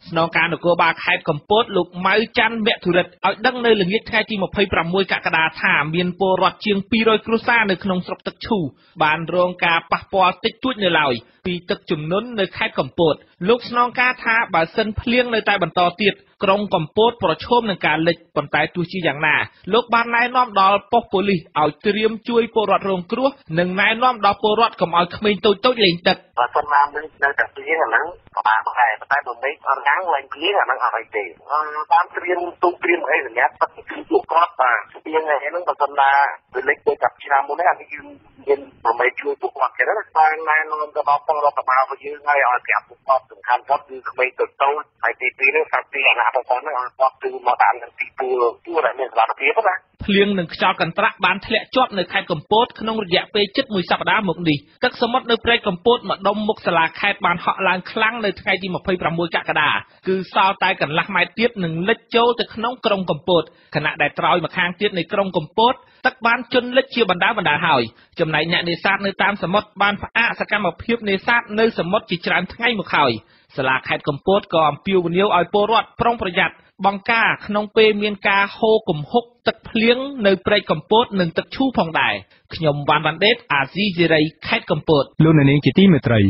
ស្នងការនគរបាលខេត្តកំពតលោកម៉ៅច័ន្ទមធុរិទ្ធឲ្យដឹងនៅល្ងាចថ្ងៃទី26កក្កដាថាមានពលរដ្ឋជាង200គ្រួសារនៅក្នុងស្រុកទឹកឈូបានរងការប៉ះពាល់តិចតួចនៅឡើយពីទឹកជំនន់នៅខេត្តកំពតលោកស្នងការថាបើសិនភ្លៀងនៅតែបន្តទៀតក្រុងកំពតប្រឈមនឹងការលិចប៉ុន្តែទោះជាយ៉ាងណាលោកបានណែនាំដល់ប៉ុស្តិ៍ប៉ូលីសឲ្យត្រៀមជួយពលរដ្ឋរងគ្រោះនិងណែនាំដល់ពលរដ្ឋកុំឲ្យក្មេងតូចៗលេងទឹកបើសិនណានៅតែភ្លៀងអាហ្នឹងក៏បានដែរតែបើមិនអត់យ៉ាងឡើងភ្លៀងអាហ្នឹងអត់អីទេតាមត្រៀមទូត្រៀមអីសញ្ញាទឹកគឺពួកគាត់បាទស្ទៀងហ្នឹងបើសិនណាវាលិចទៅចាប់ឆ្នាំមុននេះអានេះយើងមានប្រមេជួយពួកគាត់គេណាតែណែនាំទៅដល់ពលរដ្ឋរបស់យើងហើយឲ្យប្រាប់ពួកគាត់សំខាន់គាត់គឺក្មេងតូចៗហើយទី2នេះសាប់ទីអាណារបស់គាត់ហ្នឹងឲ្យគាត់គឺមកតាមនឹងទីទួលដែលមានសុខភាពណាភ្លៀងនិងខ្យល់កន្ត្រាក់បានធ្លាក់ជាប់នៅខេត្តកំពតក្នុងរយៈពេលជិត1សប្តាហ៍មកនេះទឹកសមុទ្រនៅព្រែកកំពតម្ដុំមុខសាលាខេត្តបានហក់ឡើងខ្លាំងនៅថ្ងៃទី26កក្កដាគឺសល់តែកន្លះម៉ែត្រទៀតនឹងលិចចូលទៅក្នុងក្រុងកំពតខណៈដែលត្រើយម្ខាងទៀតនៃក្រុងកំពតទឹកបានជន់លិចជាបណ្ដាហើយចំណែកអ្នកនេសាទនៅតាមសមុទ្របានផ្អាកសកម្មភាពនេសាទនៅសមុទ្រជាច្រើនថ្ងៃមកហើយសាលាខេត្តកំពតក៏អំពាវនាវឲ្យពលរដ្ឋប្រុងប្រយ័ត្នបង្ការក្នុងពេលមានការហូរគំហុកទឹកភ្លៀងនៅព្រែកកំពតនិងទឹកឈូផងដែរខ្ញុំវ៉ាន់វ៉ាន់ដេតអាស៊ីសេរីខេត្តកំពតលោកនាងជាទីមេត្រី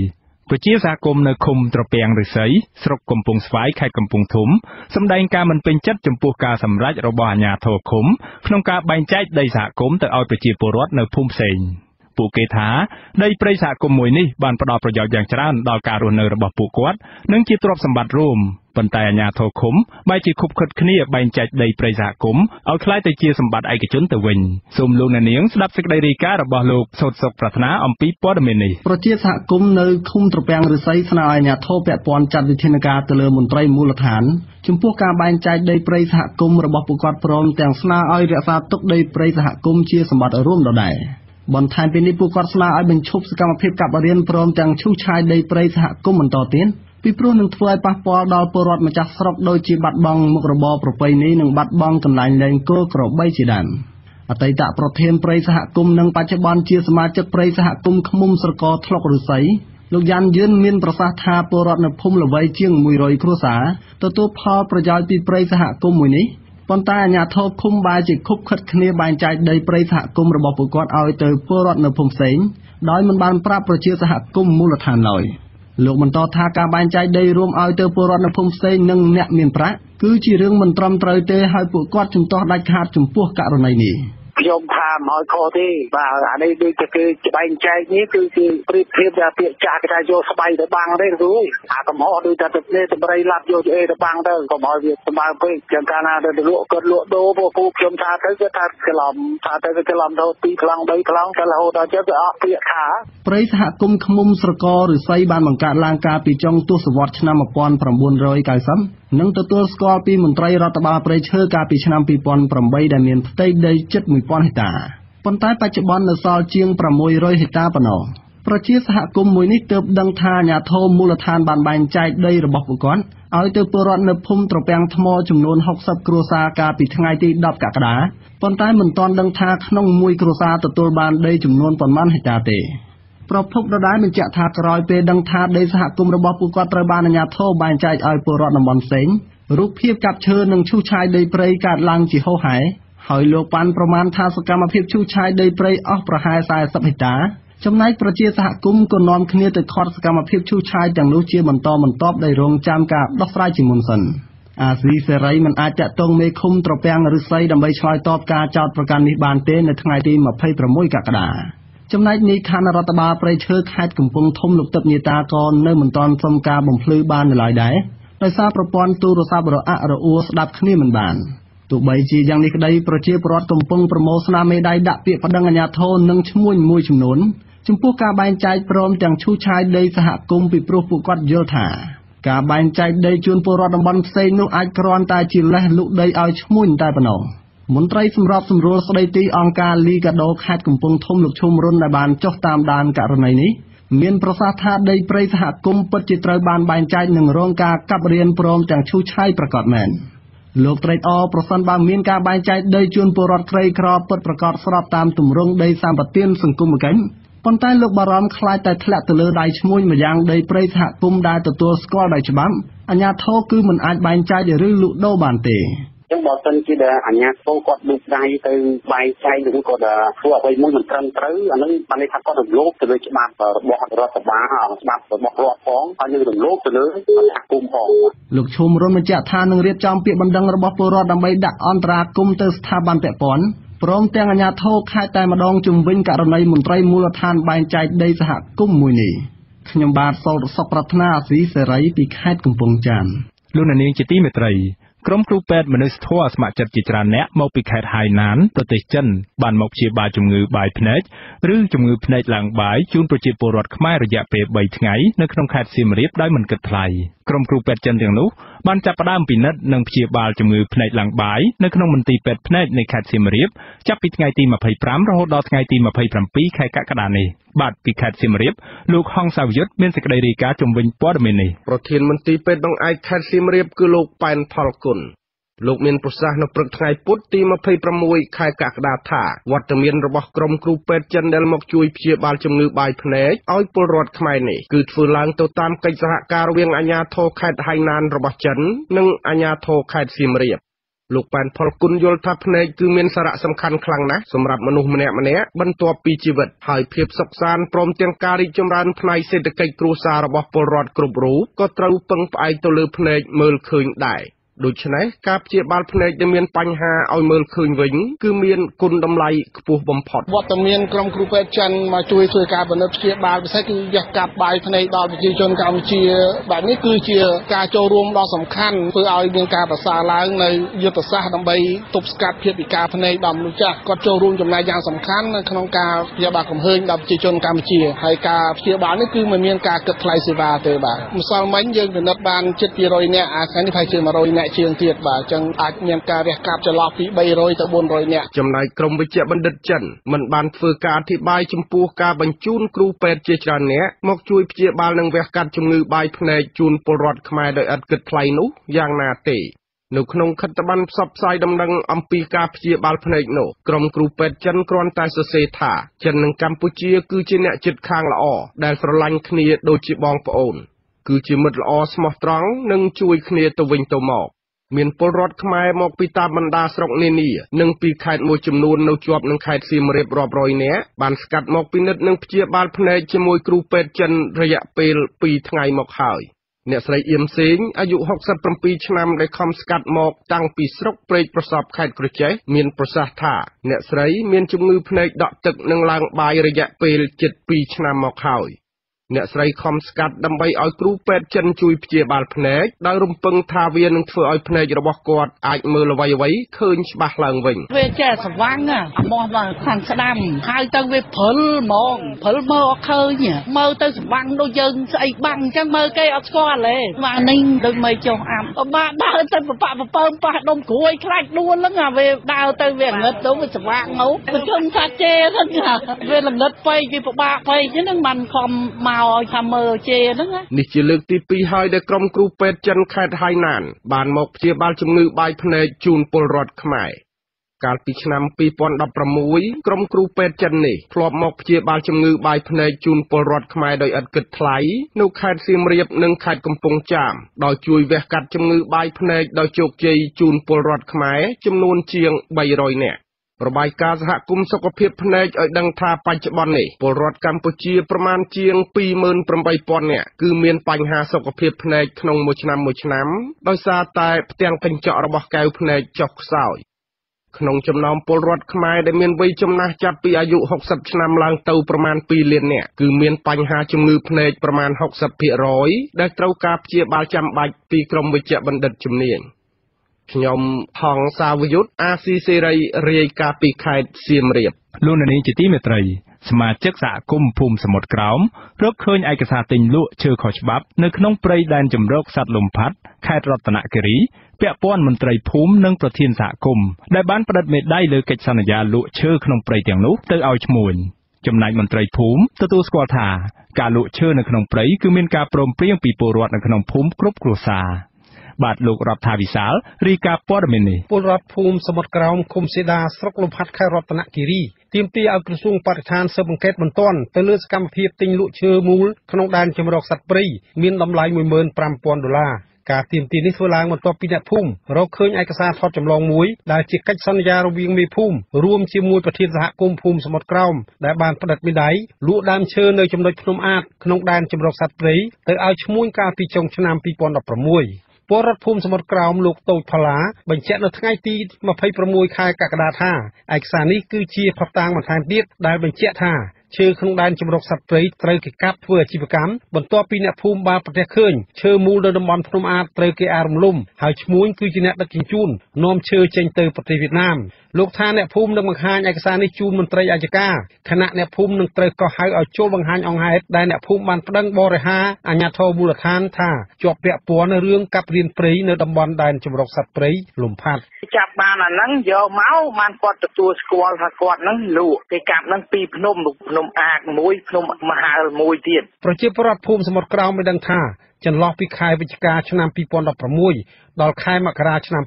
ប្រជាសហគមន៍នៅឃុំត្រពាំងឫស្សីស្រុកកំពង់ស្វាយខេត្តកំពង់ធំសម្ដែងការមិនពេញចិត្តចំពោះការសម្រេចរបស់អាជ្ញាធរឃុំក្នុងការបែងចែកដីសហគមន៍ទៅឲ្យប្រជាពលរដ្ឋនៅភូមិផ្សេងពួកគេថាដីព្រៃសហគមន៍មួយនេះបានផ្ដល់ប្រយោជន៍យ៉ាងច្រើនដល់ការរស់នៅរបស់ពួកគាត់និងជាទ្រព្យសម្បត្តិរួមប៉ុន្តែអាជ្ញាធរឃុំបែរជាខុបខិតគ្នាបែងចែកដីព្រៃសហគមន៍ឲ្យក្លាយទៅជាសម្បត្តិឯកជនទៅវិញសូមលោកអ្នកនាងស្ដាប់សេចក្តីរាយការណ៍របស់លោកសុតសុខប្រាថ្នាអំពីព័ត៌មាននេះប្រជាសហគមន៍នៅឃុំត្រពាំងឫស្សីស្នើឲ្យអាជ្ញាធរពាក់ព័ន្ធចាត់វិធានការទៅលើមន្ត្រីមូលដ្ឋានចំពោះការបែងចែកដីព្រៃសហគមន៍របស់ពួកគាត់ព្រមទាំងស្នើឲ្យរក្សាទុកដីព្រៃសហគមន៍ជាសម្បត្តិរួមដដែលបន្ថែមពីនេះពួកគាត់ស្នើឲ្យបញ្ឈប់សកម្មភាពកាប់រៀនព្រមទាំងឈូសឆាយដីព្រៃសហគមន៍បន្តទៀតពីព្រោះនឹងធ្វើឲ្យប៉ះពាល់ដល់ពលរដ្ឋម្ចាស់ស្រុកដូចជាបាត់បង់មុខរបរប្រពៃណីនិងបាត់បង់កន្លែងលែងគោក្របីជាដើមអតីតប្រធានព្រៃសហគមន៍និងបច្ចុប្បន្នជាសមាជិកព្រៃសហគមន៍ឃ្មុំស្រកថ្លុកឫស្សីលោកយ៉ាន់យឿនមានប្រសាសន៍ថាពលរដ្ឋនៅភូមិល្បីជាង100គ្រួសារទទួលផលប្រយោជន៍ពីព្រៃសហគមន៍មួយនេះប៉ុន្តែអាជ្ញាធរឃុំបែរជាខុបខិតគ្នាបែងចែកដីព្រៃសហគមន៍របស់ពួកគាត់ឲ្យទៅពលរដ្ឋនៅភូមិផ្សេងដោយមិនបានប្រាប់ប្រជាសហគមន៍មូលដ្ឋានឡើយលោកបន្តថាការបែងចែកដីរួមឲ្យទៅពលរដ្ឋនៅភូមិផ្សេងនិងអ្នកមានប្រាក់គឺជារឿងមិនត្រឹមត្រូវទេហើយពួកគាត់ជំទាស់ដាច់ខាតចំពោះករណីនេះខ្ញុំថាមិនឲ្យខុសទេបាទអានេះដូចតែគេបែងចែកនេះគឺជាប្រៀបធៀបថាពាក្យចាស់គេថាយកស្បៃទៅបាំងទេគ្រូអាកំហុសដូចតែទឹកនេះតម្រៃឡាប់យកអេទៅបាំងទៅកុំឲ្យវាស្មើពេកចឹងកាលណាទៅលក់គាត់លក់ដូរពួកពូខ្ញុំថាទៅគឺថាច្រឡំថាទៅវាច្រឡំទៅ2ខ្លង3ខ្លងទៅរហូតដល់ចឹងវាអត់ពាក្យថាព្រៃសហគមន៍ឃ្មុំស្រកឫស្សីបានបង្កើតឡើងកាលពីចុងទសវត្សរ៍ឆ្នាំ1990និងទទួលស្គាល់ពីមន្ត្រីរដ្ឋបាលព្រៃឈើកាលពីឆ្នាំ2008ដែលមានផ្ទៃដីជិត 1000 ហិកតាប៉ុន្តែបច្ចុប្បន្ននៅសល់ជាង600ហិកតាប៉ុណ្ណោះប្រជាសហគមន៍មួយនេះទើបដឹងថាអាជ្ញាធរមូលដ្ឋានបានបែងចែកដីរបស់ពួកគាត់ឲ្យទៅពលរដ្ឋនៅភូមិត្រពាំងថ្មចំនួន60គ្រួសារកាលពីថ្ងៃទី10កក្កដាប៉ុន្តែមិនទាន់ដឹងថាក្នុងមួយគ្រួសារទទួលបានដីចំនួនប៉ុន្មានហិកតាទេប្រភពដដែលបញ្ជាក់ថាក្រោយពេលដឹងថាដីសហគមន៍របស់ពួកគាត់ត្រូវបានអាជ្ញាធរបែងចែកឲ្យពលរដ្ឋតំបន់ផ្សេងរូបភាពកាប់ឈើនិងឈូសឆាយដីព្រៃកើតឡើងជាហូរហែហើយលោកប៉ាន់ប្រមាណថាសកម្មភាពឈូសឆាយដីព្រៃអស់ប្រហែល40ហិកតាចំណែកប្រជាសហគមន៍ក៏នាំគ្នាទៅខាត់សកម្មភាពឈូសឆាយទាំងនោះជាបន្តបន្ទាប់ដោយរងចាំការដោះស្រាយជាមុនសិន អាស៊ីសេរីមិនអាចតាក់ទងមេឃុំត្រពាំងឫស្សីដើម្បីឆ្លើយតបការចោទប្រកាន់នេះបានទេនៅថ្ងៃទី26កក្កដាចំណែកនេះខណ្ឌរដ្ឋបាលព្រៃឈើខេត្តកំពង់ធំលោកទឹកញាតាក៏នៅមិនទាន់សុំការបំភ្លឺបាននៅឡើយដែរដោយសារប្រព័ន្ធទូរស័ព្ទរអាក់រអួលស្ដាប់គ្នាមិនបានទោះបីជាយ៉ាងនេះក្តីប្រជាពលរដ្ឋកំពុងប្រមូលស្នាមមេដៃដាក់ពាក្យប្តឹងអាជ្ញាធរនិងឈ្មួញមួយចំនួនចំពោះការបែងចែកព្រមទាំងឈូសឆាយដីសហគមន៍ពីព្រោះពួកគាត់យល់ថាការបែងចែកដីជូនពលរដ្ឋតំបន់ផ្សេងនោះអាចគ្រាន់តែជាលេសលុកដីឲ្យឈ្មួញតែប៉ុណ្ណោះមន្ត្រីសម្របសម្រួលស្ដីទីអង្គការលីកាដូខេត្តកំពង់ធំលោកឈុំរុនដែលបានចុះតាមដានករណីនេះមានប្រសាសន៍ថាដីព្រៃសហគមន៍ពិតជាត្រូវបានបែងចែកនិងរងការកាប់រៀនព្រមទាំងឈូសឆាយប្រកបមែនលោកត្រេកអរប្រសិនបើមានការបែងចែកដីជូនពលរដ្ឋក្រីក្រពិតប្រាកដស្របតាមទម្រង់ដីសម្បត្តិសង្គមគិច្ចប៉ុន្តែលោកបារម្ភខ្លាចតែធ្លាក់ទៅលើដៃឈ្មួញម្យ៉ាងដីព្រៃសហគមន៍ដែលទទួលស្គាល់ដោយច្បាប់អាជ្ញាធរគឺមិនអាចបែងចែកឬលក់ដូរបានទេចឹងបើសិនជាអាជ្ញាធរគាត់លូកដៃទៅបែងចែកឬគាត់ធ្វើអ្វីមួយមិនត្រឹមត្រូវអានឹងបានន័យថាគាត់រំលោភទៅលើច្បាប់របស់រដ្ឋបាលច្បាប់របស់រដ្ឋផងហើយនឹងរំលោភទៅលើសហគមន៍ផងលោកឈុំរុនបញ្ជាក់ថានឹងរៀបចំពាក្យបណ្ដឹងរបស់ពលរដ្ឋដើម្បីដាក់អន្តរាគមន៍ទៅស្ថាប័នពាក់ព័ន្ធព្រមទាំងអាជ្ញាធរខេត្តតែម្ដងជំវិញករណីមន្ត្រីមូលដ្ឋានបែងចែកដីសហគមន៍មួយនេះខ្ញុំបាទសូលសុខប្រាថ្នាអាស៊ីសេរីពីខេត្តកំពង់ចាមលោកនាងជាទីមេត្រីក្រុមគ្រូពេទ្យមនុស្សធម៌ស្ម័គ្រចិត្តជាច្រើនអ្នកមកពីខេត្តហៃណានប្រទេសចិនបានមកព្យាបាលជំងឺបាយភ្នែកឬជំងឺភ្នែកឡើងបាយជូនប្រជាពលរដ្ឋខ្មែររយៈពេល3ថ្ងៃនៅក្នុងខេត្តសៀមរាបដោយមិនគិតថ្លៃក្រុមគ្រូពេទ្យចិនទាំងនោះបានចាប់ផ្ដើមពិនិត្យនិងព្យាបាលជំងឺភ្នែកឡើងបាយនៅក្នុងមន្ទីរពេទ្យភ្នែកនៃខេត្តសៀមរាបចាប់ពីថ្ងៃទី25រហូតដល់ថ្ងៃទី27ខែកក្កដានេះបាទពីខេត្តសៀមរាបលោកហងសាវយុទ្ធមានសេចក្តីរាយការណ៍ជំវិញព័ត៌មាននេះប្រធានមន្ទីរពេទ្យបង្អែកខេត្តសៀមរាបគឺលោកប៉ែនផលគុណលោកមានប្រសាសន៍នៅព្រឹកថ្ងៃពុធទី26ខែកក្កដាថាវត្តមានរបស់ក្រុមគ្រូពេទ្យចិនដែលមកជួយព្យាបាលជំងឺបាយភ្នែកឲ្យពលរដ្ឋខ្មែរនេះគឺធ្វើឡើងទៅតាមកិច្ចសហការរវាងអាជ្ញាធរខេត្តហៃណានរបស់ចិននិងអាជ្ញាធរខេត្តសៀមរាបលោកប៉ែនផលគុណយល់ថាភ្នែកគឺមានសារៈសំខាន់ខ្លាំងណាស់សម្រាប់មនុស្សម្នាក់ៗបន្ទាប់ពីជីវិតហើយភាពសុខសាន្តព្រមទាំងការរីកចម្រើនផ្នែកសេដ្ឋកិច្ចគ្រួសាររបស់ពលរដ្ឋគ្រប់រូបក៏ត្រូវពឹងផ្អែកទៅលើភ្នែកមើលឃើញដែរដូច្នេះការព្យាបាលភ្នែកដែលមានបញ្ហាឲ្យមើលឃើញវិញគឺមានគុណតម្លៃខ្ពស់បំផុតវត្តមានក្រុមគ្រូពេទ្យចិនមកជួយធ្វើការពិនិត្យព្យាបាលពិសេសគឺយកកាប់បាយភ្នែកដល់ប្រជាជនកម្ពុជាបែបនេះគឺជាការចូលរួមដ៏សំខាន់ធ្វើឲ្យមានការប្រសើរឡើងនៅយុទ្ធសាស្ត្រដើម្បីទប់ស្កាត់ភាពពិការភ្នែកដល់មនុស្សចាស់គាត់ចូលរួមចំណែកយ៉ាងសំខាន់នៅក្នុងការព្យាបាលកំហើញដល់ប្រជាជនកម្ពុជាហើយការព្យាបាលនេះគឺមិនមានការគិតថ្លៃសេវាទេបាទម្សិលមិញយើងពិនិត្យបានជិត200នាក់អាថ្ងៃនេះប្រហែលជា100នាក់ជាងទៀតបាទអញ្ចឹងអាចមានការរះកាប់ចន្លោះពី300ទៅ400នាក់ចំណែកក្រុមវិជ្ជបណ្ឌិតចិនមិនបានធ្វើការអធិប្បាយចំពោះការបញ្ជូនគ្រូពេទ្យជាច្រើនអ្នកមកជួយព្យាបាលនិងវះកាត់ជំងឺបាយភ្នែកជូនពលរដ្ឋខ្មែរដោយឥតគិតថ្លៃនោះយ៉ាងណាទេនៅក្នុងខិត្តប័ណ្ណផ្សព្វផ្សាយដំណឹងអំពីការព្យាបាលភ្នែកនោះក្រុមគ្រូពេទ្យចិនគ្រាន់តែសរសេរថាចិននិងកម្ពុជាគឺជាអ្នកជិតខាងល្អដែលស្រឡាញ់គ្នាដូចជាបងប្អូនគឺជាមិត្តល្អស្មោះត្រង់និងជួយគ្នាទៅវិញទៅមកមានពលរដ្ឋខ្មែរមកពីតាមបណ្ដាស្រុកនានានិងពីខេត្តមួយចំនួននៅជាប់នឹងខេត្តសៀមរាបរាប់រយនាក់បានស្កាត់មកពិនិត្យនិងព្យាបាលភ្នែកជាមួយគ្រូពេទ្យចិនរយៈពេល2ថ្ងៃមកហើយអ្នកស្រីអៀមសេងអាយុ67ឆ្នាំដែលខំស្កាត់មកតាំងពីស្រុកព្រែកប្រសពខេត្តក្រចេះមានប្រសាសន៍ថាអ្នកស្រីមានជំងឺភ្នែកដក់ទឹកនិងឡើងបាយរយៈពេលជិត2ឆ្នាំមកហើយអ្នកស្រីខំស្កាត់ដើម្បីឲ្យគ្រូពេទ្យចិនជួយព្យាបាលភ្នែកដោយរំពឹងថាវានឹងធ្វើឲ្យភ្នែករបស់គាត់អាចមើលអ្វីៗឃើញច្បាស់ឡើងវិញវាចេះស្វាំងអមោះដល់ខាងស្ដាំហើយទៅវាព្រិលហ្មងព្រិលមើលអត់ឃើញមើលទៅស្វាំងដូចយើងស្អីបាំងអញ្ចឹងមើលគេអត់ស្គាល់ទេបាទនេះដូចមិនចុះអាប់បាទដើរទៅប្រប៉ពើប៉ះដុំក្រួយខ្លាចដួលហ្នឹងអាវាដើរទៅវាងឹតទៅវាស្វាំងមកប្រជុំថាជេហ្នឹងវាល្ងឹតពេកវាពិបាកពេកហ្នឹងបានខំមកឲ្យថាមើលជេហ្នឹងនេះជាលើកទី2ហើយដែលក្រុមគ្រូពេទ្យចិនខេត្តហៃណានបានមកព្យាបាលជំងឺបាយភ្នែកជូនពលរដ្ឋខ្មែរកាលពីឆ្នាំ2016ក្រុមគ្រូពេទ្យចិននេះធ្លាប់មកព្យាបាលជំងឺបាយភ្នែកជូនពលរដ្ឋខ្មែរដោយឥតគិតថ្លៃនៅខេត្តសៀមរាបនិងខេត្តកំពង់ចាមដោយជួយវះកាត់ជំងឺបាយភ្នែកដោយជោគជ័យជូនពលរដ្ឋខ្មែរចំនួនជាង300នាក់ របាយការណ៍សហគមន៍សុខភាពភ្នែកឲ្យដឹងថាបច្ចុប្បន្ននេះពលរដ្ឋកម្ពុជាប្រមាណជាង 28,000 នាក់គឺមានបញ្ហាសុខភាពភ្នែកក្នុងមួយឆ្នាំដោយសារតែផ្ទាំងកញ្ចក់របស់កែវភ្នែកចុះខ្សោយក្នុងចំណោមពលរដ្ឋខ្មែរដែលមានវ័យចំណាស់ចាប់ពីអាយុ60ឆ្នាំឡើងទៅប្រមាណ2លាននាក់គឺមានបញ្ហាជំងឺភ្នែកប្រមាណ 60% ដែលត្រូវការព្យាបាលចាំបាច់ពីក្រុមវេជ្ជបណ្ឌិតជំនាញខ្ញុំហងសាវយុទ្ធអាស៊ីសេរីរាយការណ៍ពីខេត្តសៀមរាបលោកនាងជាទីមេត្រីសមាជិកសហគមន៍ភូមិសមុទ្រក្រោមរកឃើញឯកសារទិញលក់ឈើខុសច្បាប់នៅក្នុងព្រៃដែនជម្រកសត្វលំផាត់ខេត្តរតនគិរីពាក់ព័ន្ធមន្ត្រីភូមិនិងប្រធានសហគមន៍ដែលបានផ្តិតមេដាយលើកិច្ចសន្យាលក់ឈើក្នុងព្រៃទាំងនោះទៅឲ្យឈ្មួញចំណែកមន្ត្រីភូមិទទួលស្គាល់ថាការលក់ឈើនៅក្នុងព្រៃគឺមានការព្រមព្រៀងពីពលរដ្ឋនៅក្នុងភូមិគ្រប់គ្រួសារបាទលោករដ្ឋាវិសាលរាយការណ៍ព័ត៌មាននេះពលរដ្ឋភូមិសមុទ្រក្រោមឃុំសេដាស្រុកលំផាត់ខេត្តរតនគិរីទាមទារឲ្យក្រសួងបរិស្ថានស៊ើបអង្កេតបន្ទាន់ទៅលើសកម្មភាពទិញលក់ឈើមូលក្នុងដែនជម្រកសត្វព្រៃមានតម្លៃ$15,000ការទាមទារនេះធ្វើឡើងបន្ទាប់ពីអ្នកភូមិរកឃើញឯកសារថតចម្លងមួយដែលជាកិច្ចសន្យារវាងមេភូមិរួមជាមួយប្រធានសហគមន៍ភូមិសមុទ្រក្រោមដែលបានផ្តិតមេដាយលក់ដើមឈើនៅចំណុចភ្នំអាតក្នុងដែនជម្រកសត្វព្រៃទៅឲ្យឈ្មួញកាលពីចុងឆ្នាំ2016ពលរដ្ឋភូមិសមុទ្រក្រោមលោកតូចផល្លាបញ្ជាក់នៅថ្ងៃទី26ខែកក្កដាថាឯកសារនេះគឺជាភស្តុតាងបន្ថែមទៀតដែលបញ្ជាក់ថាឈើក្នុងដែនជម្រកសត្វព្រៃត្រូវគេកាប់ធ្វើអាជីវកម្មបន្ទាប់ពីអ្នកភូមិបានប្រទះឃើញឈើមូលនៅតំបន់ភ្នំអាតត្រូវគេអារំលំហើយឈ្មួញគឺជាអ្នកដឹកជញ្ជូននាំឈើចេញទៅប្រទេសវៀតណាមលោកថាអ្នកភូមិនឹងបង្ហាញឯកសារនេះជូនមន្ត្រីអាយកាខណៈអ្នកភូមិនឹងត្រូវកោះហៅឲ្យចូលបង្ហាញអង្គហេតុដែលអ្នកភូមិបានប្តឹងបរិហាអាជ្ញាធរមូលដ្ឋានថាជាប់ពាក់ព័ន្ធនៅរឿងកាប់រៀនព្រៃនៅតំបន់ដែនជម្រកសត្វព្រៃលំផាត់ចាប់បានអាហ្នឹងយកមកបានគាត់ទទួលស្គាល់ថាគាត់ហ្នឹងលក់គេកាប់ហ្នឹងពីភ្នំអាកមួយភ្នំមហាលមួយទៀតប្រជាពលរដ្ឋភូមិសមុទ្រក្រោមបានដឹងថាចន្លោះពីខែវិច្ឆិកាឆ្នាំ2016ដល់ខែមករាឆ្នាំ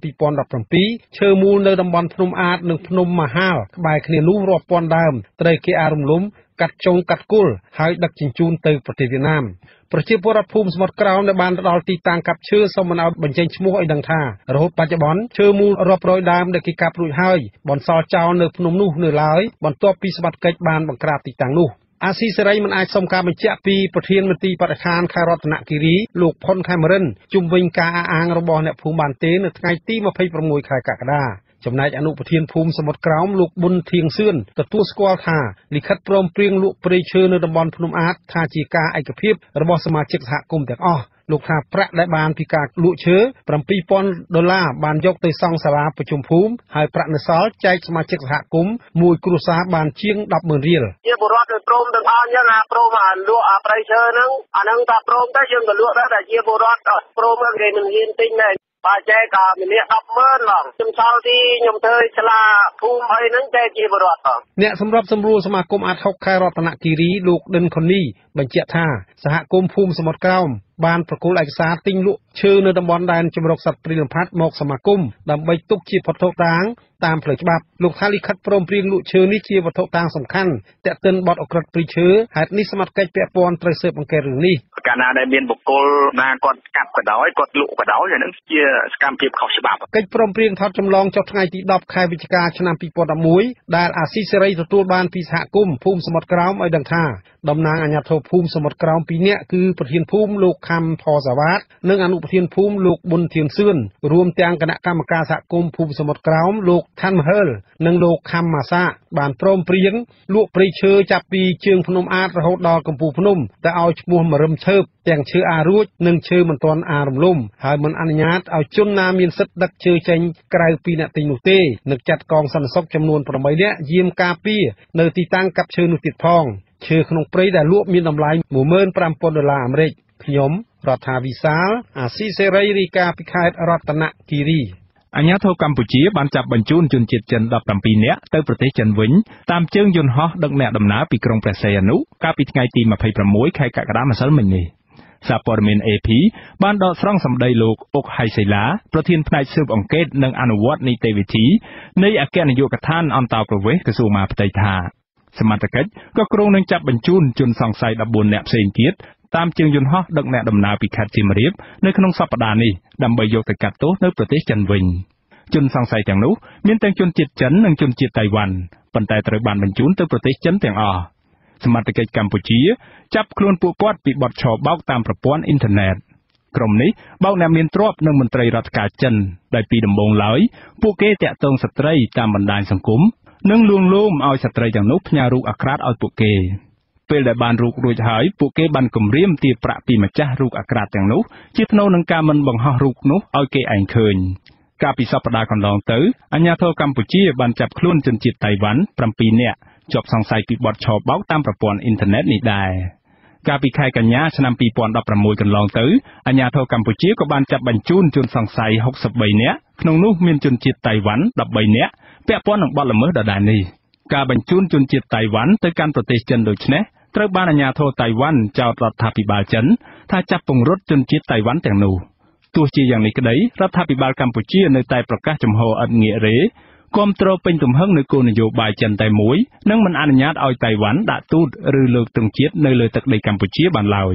2017ឈើមូលនៅតំបន់ភ្នំអាតនិងភ្នំមហាលក្បែរគ្នានោះរាប់ពាន់ដើមត្រូវគេអារំលំកាត់ចុងកាត់គល់ហើយដឹកជញ្ជូនទៅប្រទេសវៀតណាមប្រជាពលរដ្ឋភូមិសមុទ្រក្រោមដែលបានទៅដល់ទីតាំងកាប់ឈើសូមមិនឲ្យបញ្ចេញឈ្មោះឲ្យដឹងថារហូតបច្ចុប្បន្នឈើមូលរាប់រយដើមដែលគេកាប់រួចហើយបន្សល់ចោលនៅភ្នំនោះនៅឡើយបន្ទាប់ពីសមត្ថកិច្ចបានបង្ក្រាបទីតាំងនោះអាស៊ីសេរីមិនអាចសុំការបញ្ជាក់ពីប្រធានមន្ត្រីបរិស្ថានខេត្តរតនគិរីលោកផុនខេមរិនជុំវិញការអះអាងរបស់អ្នកភូមិបានទេនៅថ្ងៃទី26ខែកក្កដាចំណែកអនុប្រធានភូមិសមុទ្រក្រោមលោកប៊ុនធៀងសឿនទទួលស្គាល់ថាលិខិតព្រមព្រៀងលក់ព្រៃឈើនៅតំបន់ភ្នំអាតថាជាការឯកភាពរបស់សមាជិកសហគមន៍ទាំងអស់លោកថាប្រាក់ដែលបានពីការលក់ឈើ$7,000បានយកទៅសង់សាលាប្រជុំភូមិហើយប្រាក់នៅសល់ចែកសមាជិកសហគមន៍មួយគ្រួសារបានជាង10,000រៀលជាបុរដ្ឋព្រមទាំងអស់អញ្ចឹងព្រមលក់ព្រៃឈើហ្នឹងអាហ្នឹងថាព្រមតែយើងក៏លក់ដែរតែជាបុរដ្ឋព្រមគេមិនហ៊ានទិញដែរបើចែកក៏មាន10,000ឡងខ្ញុំសល់ទីខ្ញុំធ្វើឆ្លាភូមិអីហ្នឹងចែកជាបុរដ្ឋអ្នកសម្របសម្រួលសមាគមអាត60ខេត្តរតនគិរីលោកដិនខុននីបញ្ជាក់ថាសហគមន៍ភូមិសមុទ្រក្រោមបានប្រគល់ឯកសារទិញលក់ឈើនៅតំបន់ដែនជម្រកសត្វព្រៃលំផាត់មកសមាគមដើម្បីទុកជាវត្ថុតាងតាមផ្លូវច្បាប់លោកថាលិខិតព្រមព្រៀងលក់ឈើនេះជាវត្ថុតាងសំខាន់ទាក់ទិនបទអក្រិតព្រៃឈើហេតុនេះសមត្ថកិច្ចពាក់ព័ន្ធត្រូវស៊ើបអង្កេតរឿងនេះកាលណាដែលមានបុគ្គលណាគាត់កាប់ក៏ដោយគាត់លក់ក៏ដោយអានឹងជាសកម្មភាពខុសច្បាប់កិច្ចព្រមព្រៀងថតចម្លងចុះថ្ងៃទី10ខែវិច្ឆិកាឆ្នាំ2011ដែលអាស៊ីសេរីទទួលបានពីសហគមន៍ភូមិសមុទ្រក្រោមឲ្យដឹងថាតំណាងអាជ្ញាធរភូមិសមុទ្រក្រោម2នាក់គឺប្រធានភូមិលោកខំផសាវ៉ាតនិងអនុប្រធានភូមិលោកប៊ុនធៀងសឿនរួមទាំងគណៈកម្មការសហគមន៍ភូមិសមុទ្រក្រោមលោកថាន់មហឺលនិងលោកខំម៉ាសាបានព្រមព្រៀងលក់ព្រៃឈើចាប់ពីជើងភ្នំអាតរហូតដល់កំពូលភ្នំតែឲ្យឈ្មោះមរឹមឈើបទាំងឈើអារួចនិងឈើមិនទាន់អារំលំហើយមិនអនុញ្ញាតឲ្យជនណាមានសិទ្ធិដឹកឈើចេញក្រៅពីអ្នកទិញនោះទេនឹងចាត់កងសន្តិសុខចំនួន8នាក់យាមការពារនៅទីតាំងកាប់ឈើនោះទៀតផងឈើក្នុងព្រៃដែលលក់មានតម្លៃ$15,000អាមេរិកខ្ញុំរដ្ឋាវិសាលអាស៊ីសេរីរាយការណ៍ពីខេត្តរតនគិរីអាជ្ញាធរកម្ពុជាបានចាប់បញ្ជូនជនជាតិចិន17នាក់ទៅប្រទេសចិនវិញតាមជើងយន្តហោះដឹកអ្នកដំណើរពីក្រុងព្រះសីហនុកាលពីថ្ងៃទី26ខែកក្កដាម្សិលមិញនេះសារព័ត៌មាន AP បានដកស្រង់សម្ដីលោកអុកហៃសេឡាប្រធានផ្នែកស៊ើបអង្កេតនិងអនុវត្តនីតិវិធីនៃអគ្គនាយកដ្ឋានអន្តរប្រវេសន៍ក្រសួងមហាផ្ទៃថាសមត្ថកិច្ចក៏គ្រោងនឹងចាប់បញ្ជូនជនសង្ស័យ14នាក់ផ្សេងទៀតតាមជើងយន្តហោះដឹកអ្នកដំណើរពីខេត្តសៀមរាបនៅក្នុងសប្តាហ៍នេះដើម្បីយកទៅកាត់ទោសនៅប្រទេសចិនវិញ ជនសង្ស័យទាំងនោះមានទាំងជនជាតិចិននិងជនជាតិតៃវ៉ាន់ប៉ុន្តែត្រូវបានបញ្ជូនទៅប្រទេសចិនទាំងអស់សមត្ថកិច្ចកម្ពុជាចាប់ខ្លួនពួកគាត់ពីបទឆបោកតាមប្រព័ន្ធអ៊ីនធឺណិតក្រុមនេះបោកអ្នកមានទ្រព្យនិងមន្ត្រីរដ្ឋការចិនដោយពីដំបូងឡើយពួកគេតាក់ទងស្ត្រីតាមបណ្ដាញសង្គមនិងលួងលោមឲ្យស្ត្រីទាំងនោះផ្ញើរូបអាក្រាតឲ្យពួកគេពេលដែលបានរូបរួចហើយពួកគេបានគំរាមទារប្រាក់ពីម្ចាស់រូបអាក្រាតទាំងនោះជាថ្នូវនឹងការមិនបង្ហោះរូបនោះឲ្យគេឯងឃើញកាលពីសប្តាហ៍កន្លងទៅអាជ្ញាធរកម្ពុជាបានចាប់ខ្លួនជនជាតិតៃវ៉ាន់7នាក់ជាប់សង្ស័យពីបទឆបោកតាមប្រព័ន្ធអ៊ីនធឺណិតនេះដែរកាលពីខែកញ្ញាឆ្នាំ2016កន្លងទៅអាជ្ញាធរកម្ពុជាក៏បានចាប់បញ្ជូនជនសង្ស័យ63នាក់ក្នុងនោះមានជនជាតិតៃវ៉ាន់13នាក់ពាក់ព័ន្ធនឹងបទល្មើសដដែលនេះការបញ្ជូនជនជាតិតៃវ៉ាន់ទៅកាន់ប្រទេសចិនដូចនេះត្រូវបានអាជ្ញាធរតៃវ៉ាន់ចោទរដ្ឋាភិបាលចិនថាចាប់ពង្រត់ជនជាតិតៃវ៉ាន់ទាំងនោះទោះជាយ៉ាងនេះក្តីរដ្ឋាភិបាលកម្ពុជានៅតែប្រកាសចំហឥតងាករេគាំទ្រពេញទំហឹងនៅគោលនយោបាយចិនតែមួយនិងមិនអនុញ្ញាតឲ្យតៃវ៉ាន់ដាក់ទូតឬលើកទង់ជាតិនៅលើទឹកដីកម្ពុជាបានឡើយ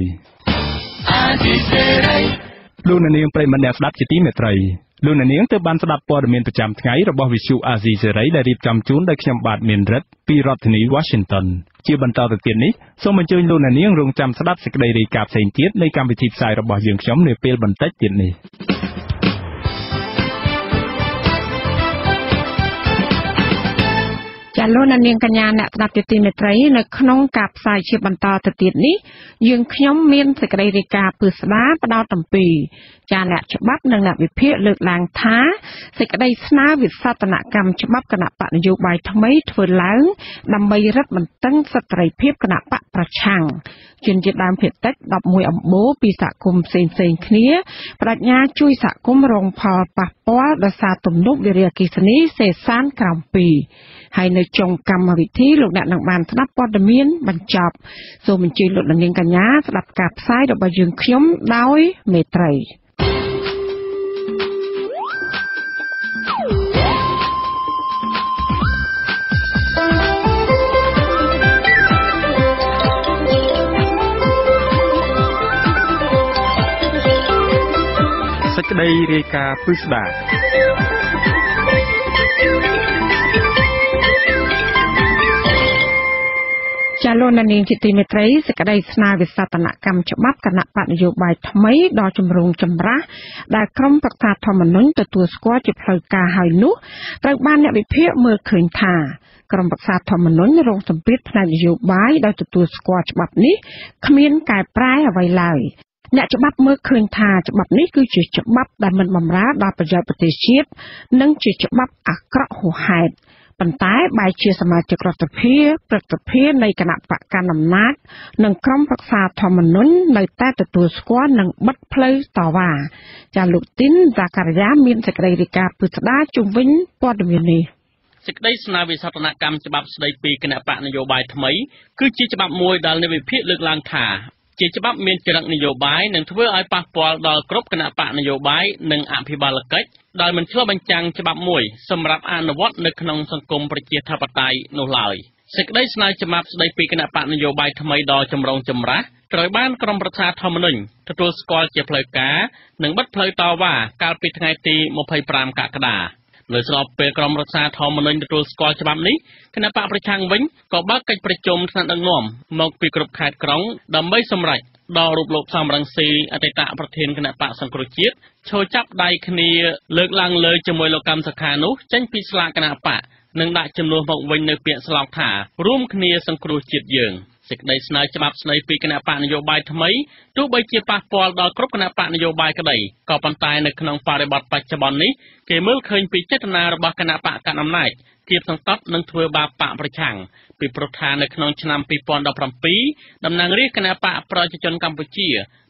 លោកនាងប្រិមត្តអ្នកស្ដាប់ជាទីមេត្រីលោកនាងទើបបានស្ដាប់ព័ត៌មានប្រចាំថ្ងៃរបស់វិទ្យុអាស៊ីសេរីដែលរៀបចំជូនដោយខ្ញុំបាទមានរិទ្ធពីរដ្ឋធានី Washington ជាបន្តទៅទៀតនេះសូមអញ្ជើញលោកនាងរងចាំស្ដាប់សេចក្តីរាយការណ៍ផ្សេងទៀតនៃកម្មវិធីផ្សាយរបស់យើងខ្ញុំនាពេលបន្តិចទៀតនេះចាលោកនាងកញ្ញាអ្នកស្ដាប់ជាទីមេត្រីនៅក្នុងការផ្សាយជាបន្តទៅទៀតនេះយើងខ្ញុំមានសេចក្តីរាយការណ៍ពិស្ដារផ្ដោតអំពីចាអ្នកច្បាប់និងអ្នកវិភាគលើកឡើងថាសេចក្តីស្នើវិសោធនកម្មច្បាប់គណៈបកនយោបាយថ្មីធ្វើឡើងដើម្បីរឹតបន្តឹងសិទ្ធិសេរីភាពគណៈបកប្រឆាំងជនជាតិដើមភាគតិច11អំបូរពីសហគមន៍ផ្សេងៗគ្នាបដិញ្ញាជួយសហគមន៍រងផលប៉ះពាល់ដោយសារទំនប់វារីអគ្គិសនីសេសានក្រោម2ហើយនៅចុងកម្មវិធីលោកអ្នកនឹងបានស្ដាប់ព័ត៌មានបញ្ចប់សូមអញ្ជើញលោកនាងកញ្ញាស្ដាប់ការផ្សាយរបស់យើងខ្ញុំដោយមេត្រីសេចក្តីរាយការណ៍ពិស្ដារចាលោកនាងជាទីមេត្រីសេចក្តីស្នើវិសោធនកម្មច្បាប់គណៈបកនយោបាយថ្មីដល់ជំរងចម្រាស់ដែលក្រុមប្រឹក្សាធម្មនុញ្ញទទួលស្គាល់ជាផ្លូវការហើយនោះត្រូវបានអ្នកវិភាគមើលឃើញថាក្រុមប្រឹក្សាធម្មនុញ្ញរងសម្ពាធផ្នែកនយោបាយដោយទទួលស្គាល់ច្បាប់នេះគ្មានកែប្រែអ្វីឡើយអ្នកច្បាប់មើលឃើញថាច្បាប់នេះគឺជាច្បាប់ដែលមិនបម្រើដល់ប្រយោជន៍ប្រទេសជាតិនិងជាច្បាប់អាក្រក់ហួសហេតុប៉ុន្តែបែរជាសមាជិករដ្ឋសភាព្រឹទ្ធសភានៃគណៈបកកណ្ដាលអំណាចនិងក្រុមប្រឹក្សាធម្មនុញ្ញនៅតែទទួលស្គាល់និងបិទផ្លូវតវ៉ាចាលោកទីនសាការីយ៉ាមានសេចក្តីរាយការណ៍ពិស្ដារជុំវិញព័ត៌មាននេះសេចក្តីស្នើវិសោធនកម្មច្បាប់ស្តីពីគណៈបកនយោបាយថ្មីគឺជាច្បាប់មួយដែលអ្នកវិភាគលើកឡើងថាជាច្បាប់មានចរិតនយោបាយនិងធ្វើឲ្យប៉ះពាល់ដល់គ្រប់គណៈបកនយោបាយនិងអភិបាលកិច្ចដែលមិនឆ្លុះបញ្ចាំងច្បាប់មួយសម្រាប់អនុវត្តនៅក្នុងសង្គមប្រជាធិបតេយ្យនោះឡើយសេចក្តីស្នើច្បាប់ស្តីពីគណៈបកនយោបាយថ្មីដល់ចម្រុងចម្រាស់ត្រូវបានក្រុមប្រឹក្សាធម្មនុញ្ញទទួលស្គាល់ជាផ្លូវការនិងបិទផ្លូវតវ៉ាកាលពីថ្ងៃទី25កក្កដានៅស្របពេលក្រុមប្រឹក្សាធម្មនុញ្ញទទួលស្គាល់ច្បាប់នេះគណៈបកប្រឆាំងវិញក៏បើកកិច្ចប្រជុំថ្នាក់ដឹកនាំមកពីគ្រប់ខេត្តក្រុងដើម្បីសម្រេចដល់រូបលោកសំរងស៊ីអតីតប្រធានគណៈបកសង្គ្រោះជាតិឈរចាប់ដៃគ្នាលើកឡើងលើជាមួយលោកកម្មសខានោះចេញពីស្លាកគណៈបកនិងដាក់ចំនួនមកវិញនៅពាក្យស្លោកថារួមគ្នាសង្គ្រោះជាតិយើងសេចក្តីស្នើច្បាប់ស្តីពីគណៈបកនយោបាយថ្មីទោះបីជាប៉ះពាល់ដល់គ្រប់គណៈបកនយោបាយក្តីក៏ប៉ុន្តែនៅក្នុងបរិបទបច្ចុប្បន្ននេះគេមើលឃើញពីចេតនារបស់គណៈបកកណ្ដាលអំណាចគៀបសង្កត់និងធ្វើបាបបកប្រឆាំងពីព្រោះថានៅក្នុងឆ្នាំ2017តំណាងរាស្ត្រគណៈបកប្រជាជនកម្ពុជា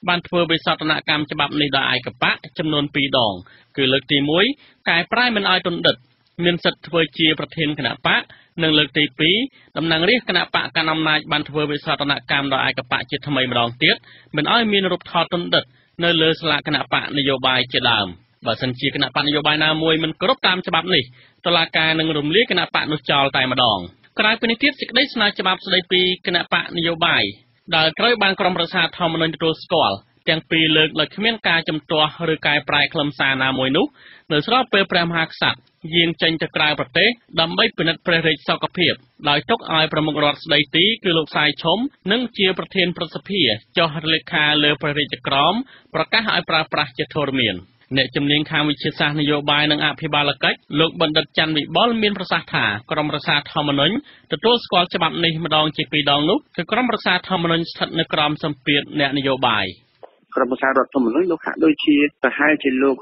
បានធ្វើវិសោធនកម្មច្បាប់នេះដល់ឯកបកចំនួន2ដងគឺលើកទី1កែប្រែមិនឲ្យទុនដិតមានសិទ្ធិធ្វើជាប្រធានគណៈបកនិងលើកទី2តំណាងរាស្ត្រគណៈបកកណ្ដាលអំណាចបានធ្វើវិសោធនកម្មដល់ឯកបកជាថ្មីម្ដងទៀតមិនឲ្យមានរូបថតទុនដិតនៅលើស្លាកគណៈបកនយោបាយជាដើមបើសិនជាគណៈបកនយោបាយណាមួយមិនគោរពតាមច្បាប់នេះតុលាការនឹងរំលាយគណៈបកនោះចោលតែម្ដងក្រៅពីនេះទៀតសេចក្តីស្នើច្បាប់ស្តីពីគណៈបកនយោបាយដែលត្រូវបានក្រុមប្រឹក្សាធម្មនុញ្ញទទួលស្គាល់ ទាំងពីរលើកដោយគ្មានការជំទាស់ឬកែប្រែខ្លឹមសារណាមួយនោះនៅស្របពេលព្រះមហាក្សត្រយាងចេញទៅក្រៅប្រទេសដើម្បីពិនិត្យព្រះរាជសុខភាពដោយទុកឲ្យប្រមុខរដ្ឋស្ដីទីគឺលោកសាយឈុំនិងជាប្រធានព្រឹទ្ធសភាចុះលេខាលើព្រះរាជក្រមប្រកាសឲ្យប្រើប្រាស់ជាធរមានអ្នកជំនាញខាងវិទ្យាសាស្ត្រនយោបាយនិងអភិបាលកិច្ចលោកបណ្ឌិតច័ន្ទវិបុលមានប្រសាសន៍ថាក្រមរក្សាធម្មនុញ្ញទទួលស្គាល់ច្បាប់នេះម្ដងជាពីរដងនោះគឺក្រមរក្សាធម្មនុញ្ញស្ថិតនៅក្រោមសម្ពាធអ្នកនយោបាយក្រមសាររដ្ឋធម្មនុញ្ញលោកហាក់ដូចជាប្រហែលជាលោក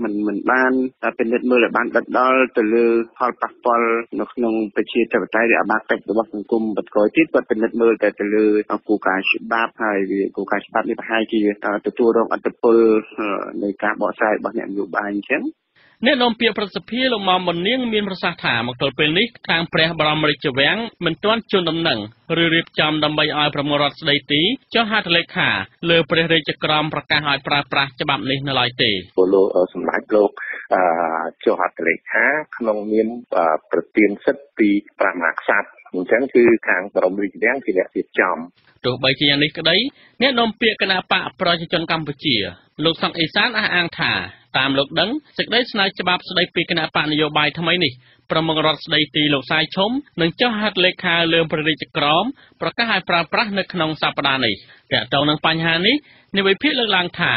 មិនបានពិនិត្យមើលឲ្យបានដិតដល់ទៅលើផលប៉ះពាល់នៅក្នុងប្រជាធិបតេយ្យឬអបាកិច្ចរបស់សង្គមបន្តក្រោយទៀតគាត់ពិនិត្យមើលតែទៅលើគោលការណ៍ច្បាប់ហើយគោលការណ៍ច្បាប់នេះប្រហែលជាទទួលរងឥទ្ធិពលនៃការបកស្រាយរបស់អ្នកនយោបាយអញ្ចឹងអ្នកនាំពាក្យប្រសិទ្ធភាពលោកមុំមុននាងមានប្រសាសន៍ថាមកទល់ពេលនេះខាងព្រះបរមរាជវាំងមិនទាន់ជូនដំណឹងឬរៀបចំដើម្បីឲ្យប្រមុខរដ្ឋស្ដីទីចុះហត្ថលេខាលើព្រះរាជក្រមប្រកាសឲ្យប្រើប្រាស់ច្បាប់នេះនៅឡើយទេលោកសម្ដេចលោកចុះហត្ថលេខាក្នុងនាមប្រធានសិទ្ធិពីព្រះមហាក្សត្រអញ្ចឹងគឺខាងបរមរាជវាំងជាអ្នករៀបចំទោះបីជាយ៉ាងនេះក្តីអ្នកនាំពាក្យគណៈបកប្រជាជនកម្ពុជាលោកសុកអេសានអះអាងថាតាមលោកដឹងសេចក្តីស្នើច្បាប់ស្តីពីគណៈបកនយោបាយថ្មីនេះប្រមុខរដ្ឋស្ដីទីលោកសាយឈុំនឹងចុះហត្ថលេខាលើព្រះរាជក្រមប្រកាសឲ្យប្រើប្រាស់នៅក្នុងសប្តាហ៍នេះទាក់ទងនឹងបញ្ហានេះអ្នកវិភាគលើកឡើងថា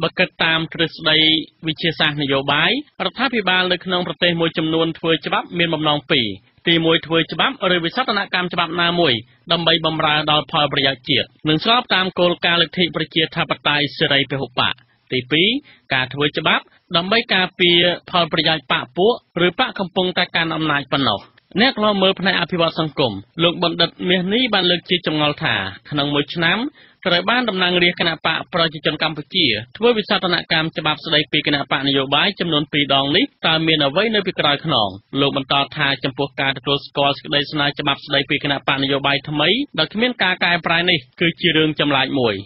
បើគិតតាមទ្រឹស្ដីវិទ្យាសាស្ត្រនយោបាយរដ្ឋាភិបាលនៅក្នុងប្រទេសមួយចំនួនធ្វើច្បាប់មានបំណងពីរទី1ធ្វើច្បាប់ឬវិសោធនកម្មច្បាប់ណាមួយដើម្បីបម្រើដល់ផលប្រយោជន៍ជាតិនិងស្របតាមគោលការណ៍លទ្ធិប្រជាធិបតេយ្យសេរីពហុបកទី2ការធ្វើច្បាប់ដើម្បីការពារផលប្រយោជន៍បកពួកឬបកកំពុងតែកាន់អំណាចប៉ុណ្ណោះអ្នកខ្លមើលផ្នែកអភិវឌ្ឍសង្គមលោកបណ្ឌិតមាសនេះបានលើកជាចម្ងល់ថាក្នុងមួយឆ្នាំត្រូវបានតំណាងរាស្ត្រគណៈបកប្រជាជនកម្ពុជាធ្វើវិសោធនកម្មច្បាប់ស្តីពីគណៈបកនយោបាយចំនួន2ដងនេះតើមានអ្វីនៅពីក្រោយខ្នងលោកបន្តថាចំពោះការទទួលស្គាល់សេចក្តីស្នើច្បាប់ស្តីពីគណៈបកនយោបាយថ្មីដែលគ្មានការកែប្រែនេះគឺជារឿងចម្លែកមួយ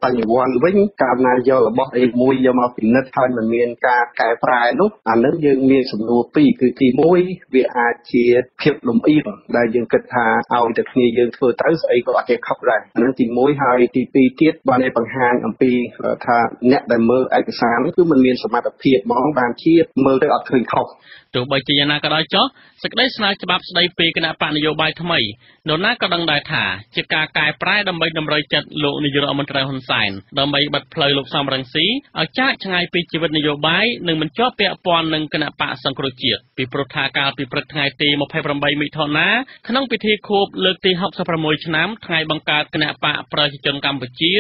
បញ្ញវន្តវិញការណាយករបស់អីមួយយកមកពិនិត្យហើយមិនមានការកែប្រែនោះអានឹងយើងមានសំណួរពីរគឺទី1វាអាចជាភាពលំអៀងដែលយើងគិតថាឲ្យតែគ្នាយើងធ្វើទៅស្អីក៏អត់ចេះខុសដែរអានឹងទី1ហើយទី2ទៀតបានឲ្យបង្ហាញអំពីថាអ្នកដែលមើលឯកសារនោះគឺមិនមានសមត្ថភាពហ្មងបានជាមើលទៅអត់ឃើញខុសទោះបីជាយ៉ាងណាក៏ដោយចុះសេចក្តីស្នើច្បាប់ស្តីពីគណៈបកនយោបាយថ្មីនរណាក៏ដឹងដែរថាជាការកែប្រែដើម្បីតម្រូវចិត្តលោកនាយករដ្ឋមន្ត្រីហ៊ុនសែនដើម្បីបិទផ្លូវលោកសំរងស៊ីឲ្យចាកឆ្ងាយពីជីវិតនយោបាយនិងមិនជាប់ពាក់ព័ន្ធនឹងគណៈបកសង្គ្រោះជាតិពីព្រោះថាកាលពីព្រឹកថ្ងៃទី28មិថុនាក្នុងពិធីខួបលើកទី66ឆ្នាំថ្ងៃបង្កើតគណៈបកប្រជាជនកម្ពុជា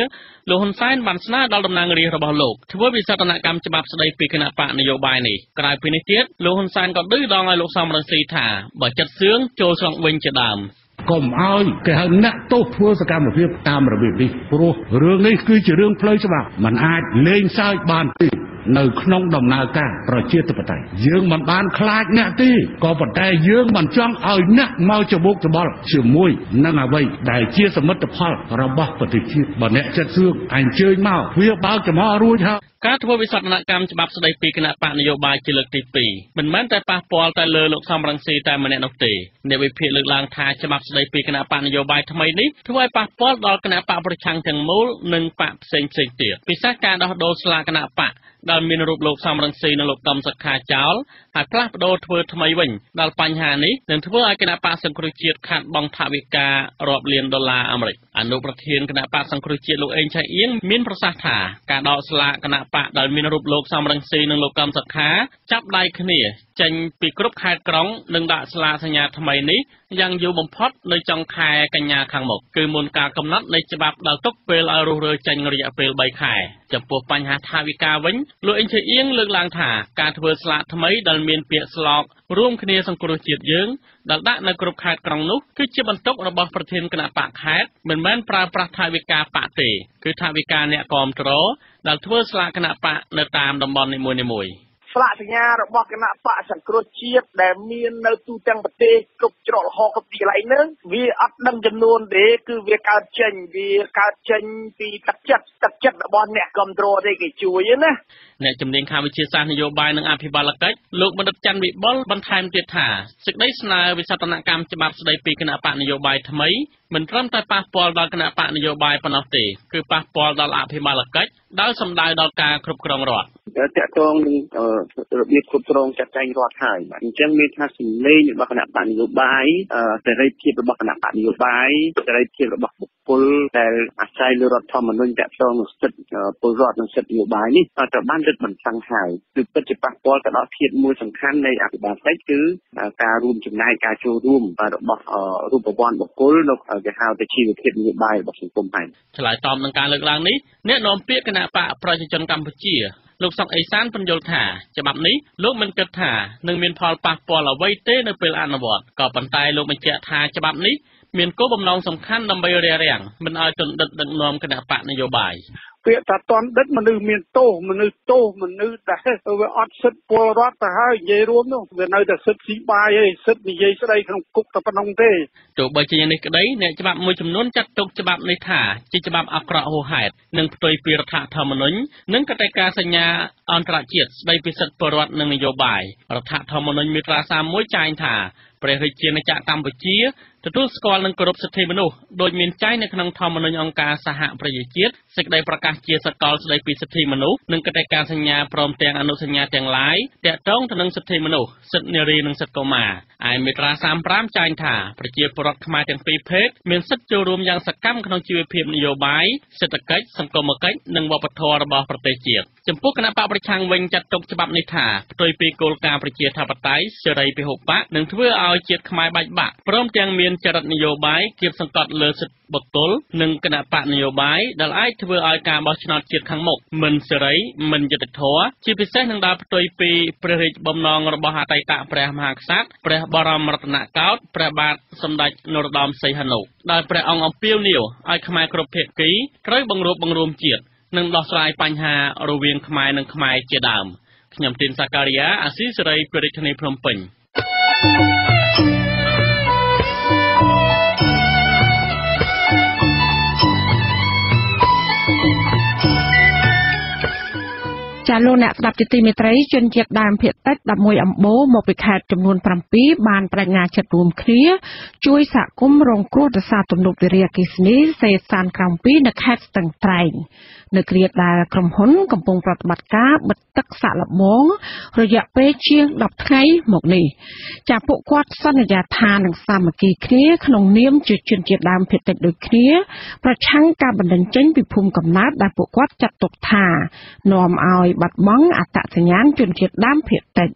លោកហ៊ុនសែនបានស្នើដល់តំណាងរាស្ត្ររបស់លោកធ្វើវិសោធនកម្មច្បាប់ស្តីពីគណៈបកនយោបាយនេះក្រៅពីនេះទៀតលោកហ៊ុនសែនក៏ឌឺដងឲ្យលោកសំរងស៊ីថាបើចិត្តសឿងចូលស្រុកវិញជាដើមកុំឲ្យគេហៅអ្នកទោសធ្វើសកម្មភាពតាមរបៀបនេះព្រោះរឿងនេះគឺជារឿងផ្លូវច្បាប់มันអាចលេងសើចបានទេនៅក្នុងដំណើរការប្រជាធិបតេយ្យយើងមិនបានខ្លាចអ្នកទេក៏ប៉ុន្តែយើងមិនចង់ឲ្យអ្នកមកច្បុកច្បល់ជាមួយនឹងអ្វីដែលជាសមិទ្ធផលរបស់ប្រទេសជាតិបើអ្នកចិត្តសឿងអញ្ជើញមកវាបើកចំហរួចហើយការធ្វើវិសោធនកម្មច្បាប់ស្តីពីគណៈបកនយោបាយជាលើកទី2មិនមែនតែប៉ះពាល់តែលើលោកសំរងស៊ីតែម្នាក់នោះទេអ្នកវិភាគលើកឡើងថាច្បាប់ស្តីពីគណៈបកនយោបាយថ្មីនេះធ្វើឲ្យប៉ះពាល់ដល់គណៈបកប្រឆាំងទាំងមូលនិងបកផ្សេងៗទៀតពិសេសការដោះដូរស្លាកគណៈបកដែលមានរូបលោកសំរងស៊ីនិងលោកតំសុខាចោលហើយផ្លាស់ប្ដូរធ្វើថ្មីវិញដល់បញ្ហានេះនឹងធ្វើឲ្យគណៈបកសង្គ្រោះជាតិខាត់បង់ថវិការាប់លានដុល្លារអាមេរិកអនុប្រធានគណៈបកសង្គ្រោះជាតិលោកអេងឆៃអៀងមានប្រសាសន៍ថាការដកស្លាកគណៈបកដែលមានរូបលោកសំរងស៊ីនិងលោកកំសុខាចាប់ដៃគ្នាចេញពីគ្រប់ខេត្តក្រុងនិងដាក់ស្លាកសញ្ញាថ្មីនេះយ៉ាងយូរបំផុតនៅចុងខែកញ្ញាខាងមុខគឺមុនការកំណត់នៃច្បាប់ដែលទុកពេលឲ្យរុះរើចេញរយៈពេល3ខែចំពោះបញ្ហាថវិកាវិញលោកអេងឆៃអៀងលើកឡើងថាការធ្វើស្លាកថ្មីដែលមានពាក្យស្លោករួមគ្នាសង្គ្រោះជាតិយើងដែលដាក់នៅគ្រប់ខេត្តក្រុងនោះគឺជាបន្ទុករបស់ប្រធានគណៈបកខេត្តមិនមែនប្រើប្រាស់ថវិកាបកទេគឺថវិកាអ្នកគាំទ្រដែលធ្វើស្លាកគណៈបកនៅតាមតំបន់នីមួយៗ ស្លាកសញ្ញារបស់គណៈបកសង្គ្រោះជាតិដែលមាននៅទូទាំងប្រទេសគ្រប់ច្រកល្ហកគ្រប់ទីកន្លែងហ្នឹងវាអត់ដឹងចំនួនទេគឺវាកើតចេញពីទឹកចិត្តរបស់អ្នកគ្រប់គ្រងទេគេជួយណាអ្នកជំនាញខាងវិទ្យាសាស្ត្រនយោបាយនិងអភិបាលកិច្ចលោកបណ្ឌិតច័ន្ទវិបុលបន្ថែមទៀតថាសេចក្តីស្នើវិសោធនកម្មច្បាប់ស្តីពីគណៈបកនយោបាយថ្មីមិនត្រឹមតែប៉ះពាល់ដល់គណៈបកនយោបាយប៉ុណ្ណោះទេគឺប៉ះពាល់ដល់អភិបាលកិច្ចដោយសំដៅដល់ការគ្រប់គ្រងរដ្ឋតាក់ទងនឹងរបៀបគ្រប់គ្រងចាត់ចែងរដ្ឋហើយអញ្ចឹងមានថាសម្លេងរបស់គណៈបកនយោបាយសេរីភាពរបស់គណៈបកនយោបាយសេរីភាពរបស់បុគ្គលដែលអាស្រ័យលើរដ្ឋធម្មនុញ្ញតាក់ទងនឹងសិទ្ធិពលរដ្ឋនិងសិទ្ធិនយោបាយនេះត្រូវបានរឹតបន្តឹងហើយគឺពិតជាប៉ះពាល់ទៅដល់ភាពមួយសំខាន់នៃអភិបាលកិច្ចគឺការរួមចំណែកការចូលរួមរបស់រូបវ័ន្តបុគ្គលនៅគេហៅថាជីវភាពនយោបាយរបស់សង្គមហើយឆ្លើយតបនឹងការលើកឡើងនេះអ្នកនាំពាក្យគណៈបកប្រជាជនកម្ពុជាលោកសុកអេសានបញ្យល់ថាច្បាប់នេះលោកមិនគិតថានឹងមានផលប៉ះពាល់អ្វីទេនៅពេលអនុវត្តក៏ប៉ុន្តែលោកបញ្ជាក់ថាច្បាប់នេះមានគោលបំណងសំខាន់ដើម្បីរារាំងមិនឲ្យទណ្ឌិតដឹកនាំគណៈបកនយោបាយពាក្យថាតន់ដិតមនុស្សមានទោសមនុស្សដែលវាអត់សិទ្ធិពលរដ្ឋទៅហើយនិយាយរួមនោះវានៅតែសិទ្ធិស៊ីបាយឯងសិទ្ធិនិយាយស្ដីក្នុងគុកតែប៉ុណ្្នឹងទេទោះបីជាយ៉ាងនេះក្តីអ្នកច្បាប់មួយចំនួនចាត់ទុកច្បាប់នេះថាជាច្បាប់អាក្រក់ហួសហេតុនិងផ្ទុយពីរដ្ឋធម្មនុញ្ញនិងកតិកាសញ្ញាអន្តរជាតិស្តីពីសិទ្ធិពលរដ្ឋនិងនយោបាយរដ្ឋធម្មនុញ្ញមាត្រា31ចែងថាព្រះរាជាណាចក្រកម្ពុជាទទួលស្គាល់និងគោរពសិទ្ធិមនុស្សដោយមានចែងនៅក្នុងធម្មនុញ្ញអង្គការសហប្រជាជាតិសេចក្តីប្រកាសជាសកលស្តីពីសិទ្ធិមនុស្សនិងកតិកាសញ្ញាព្រមទាំងអនុសញ្ញាទាំងឡាយទាក់ទងទៅនឹងសិទ្ធិមនុស្សសិទ្ធិនារីនិងសិទ្ធិកុមារឯមាត្រា35ចែងថាប្រជាពលរដ្ឋខ្មែរទាំងពីរភេទមានសិទ្ធិចូលរួមយ៉ាងសកម្មក្នុងជីវភាពនយោបាយសេដ្ឋកិច្ចសង្គមគិច្ចនិងវប្បធម៌របស់ប្រទេសជាតិចំពោះគណៈបកប្រឆាំងវិញចាត់ទុកច្បាប់នេះថាផ្ទុយពីគោលការណ៍ប្រជាធិបតេយ្យសេរីពហុបកនិងធ្វើឲ្យជាតិខ្មែរបែកបាក់ព្រមទាំងមានចរិតនយោបាយគៀបសង្កត់លើសិទ្ធិបុគ្គលនិងគណៈបកនយោបាយដែលអាចធ្វើឲ្យការបោះឆ្នោតជាតិខាងមុខមិនសេរីមិនយុត្តិធម៌ជាពិសេសនឹងដើរផ្ទុយពីព្រះរាជបំណងរបស់អតីតព្រះមហាក្សត្រព្រះបរមរតនកោដ្ឋព្រះបាទសម្ដេចនរោត្តមសីហនុដោយព្រះអង្គអំពាវនាវឲ្យខ្មែរគ្រប់ភាគីត្រូវបង្រួបបង្រួមជាតិនិងដោះស្រាយបញ្ហារវាងខ្មែរនិងខ្មែរជាដើមខ្ញុំទីនសាការីយ៉ាអាស៊ីសេរីពីរាជធានីភ្នំពេញចាលោកអ្នកស្ដាប់ជាទីមេត្រីជនជាតិដើមភាគតិច11អំបូរមកពីខេត្តចំនួន7បានបដិញ្ញាចិត្តរួមគ្នាជួយសហគមន៍រងគ្រោះដោយសារទំនប់វារីអគ្គិសនីសេសានក្រោម2នៅខេត្តស្ទឹងត្រែងនៅគ្រាដែលក្រុមហ៊ុនកំពុងប្រតិបត្តិការបិទទឹកសាកល្បងរយៈពេលជាង10ថ្ងៃមកនេះចាពួកគាត់សន្យាថានឹងសាមគ្គីគ្នាក្នុងនាមជាជនជាតិដើមភាគតិចដូចគ្នាប្រឆាំងការបណ្តេញចេញពីភូមិកំណើតដែលពួកគាត់ចាត់ទុកថានាំឲ្យបាត់បង់អត្តសញ្ញាណជនជាតិដើមភាគតិច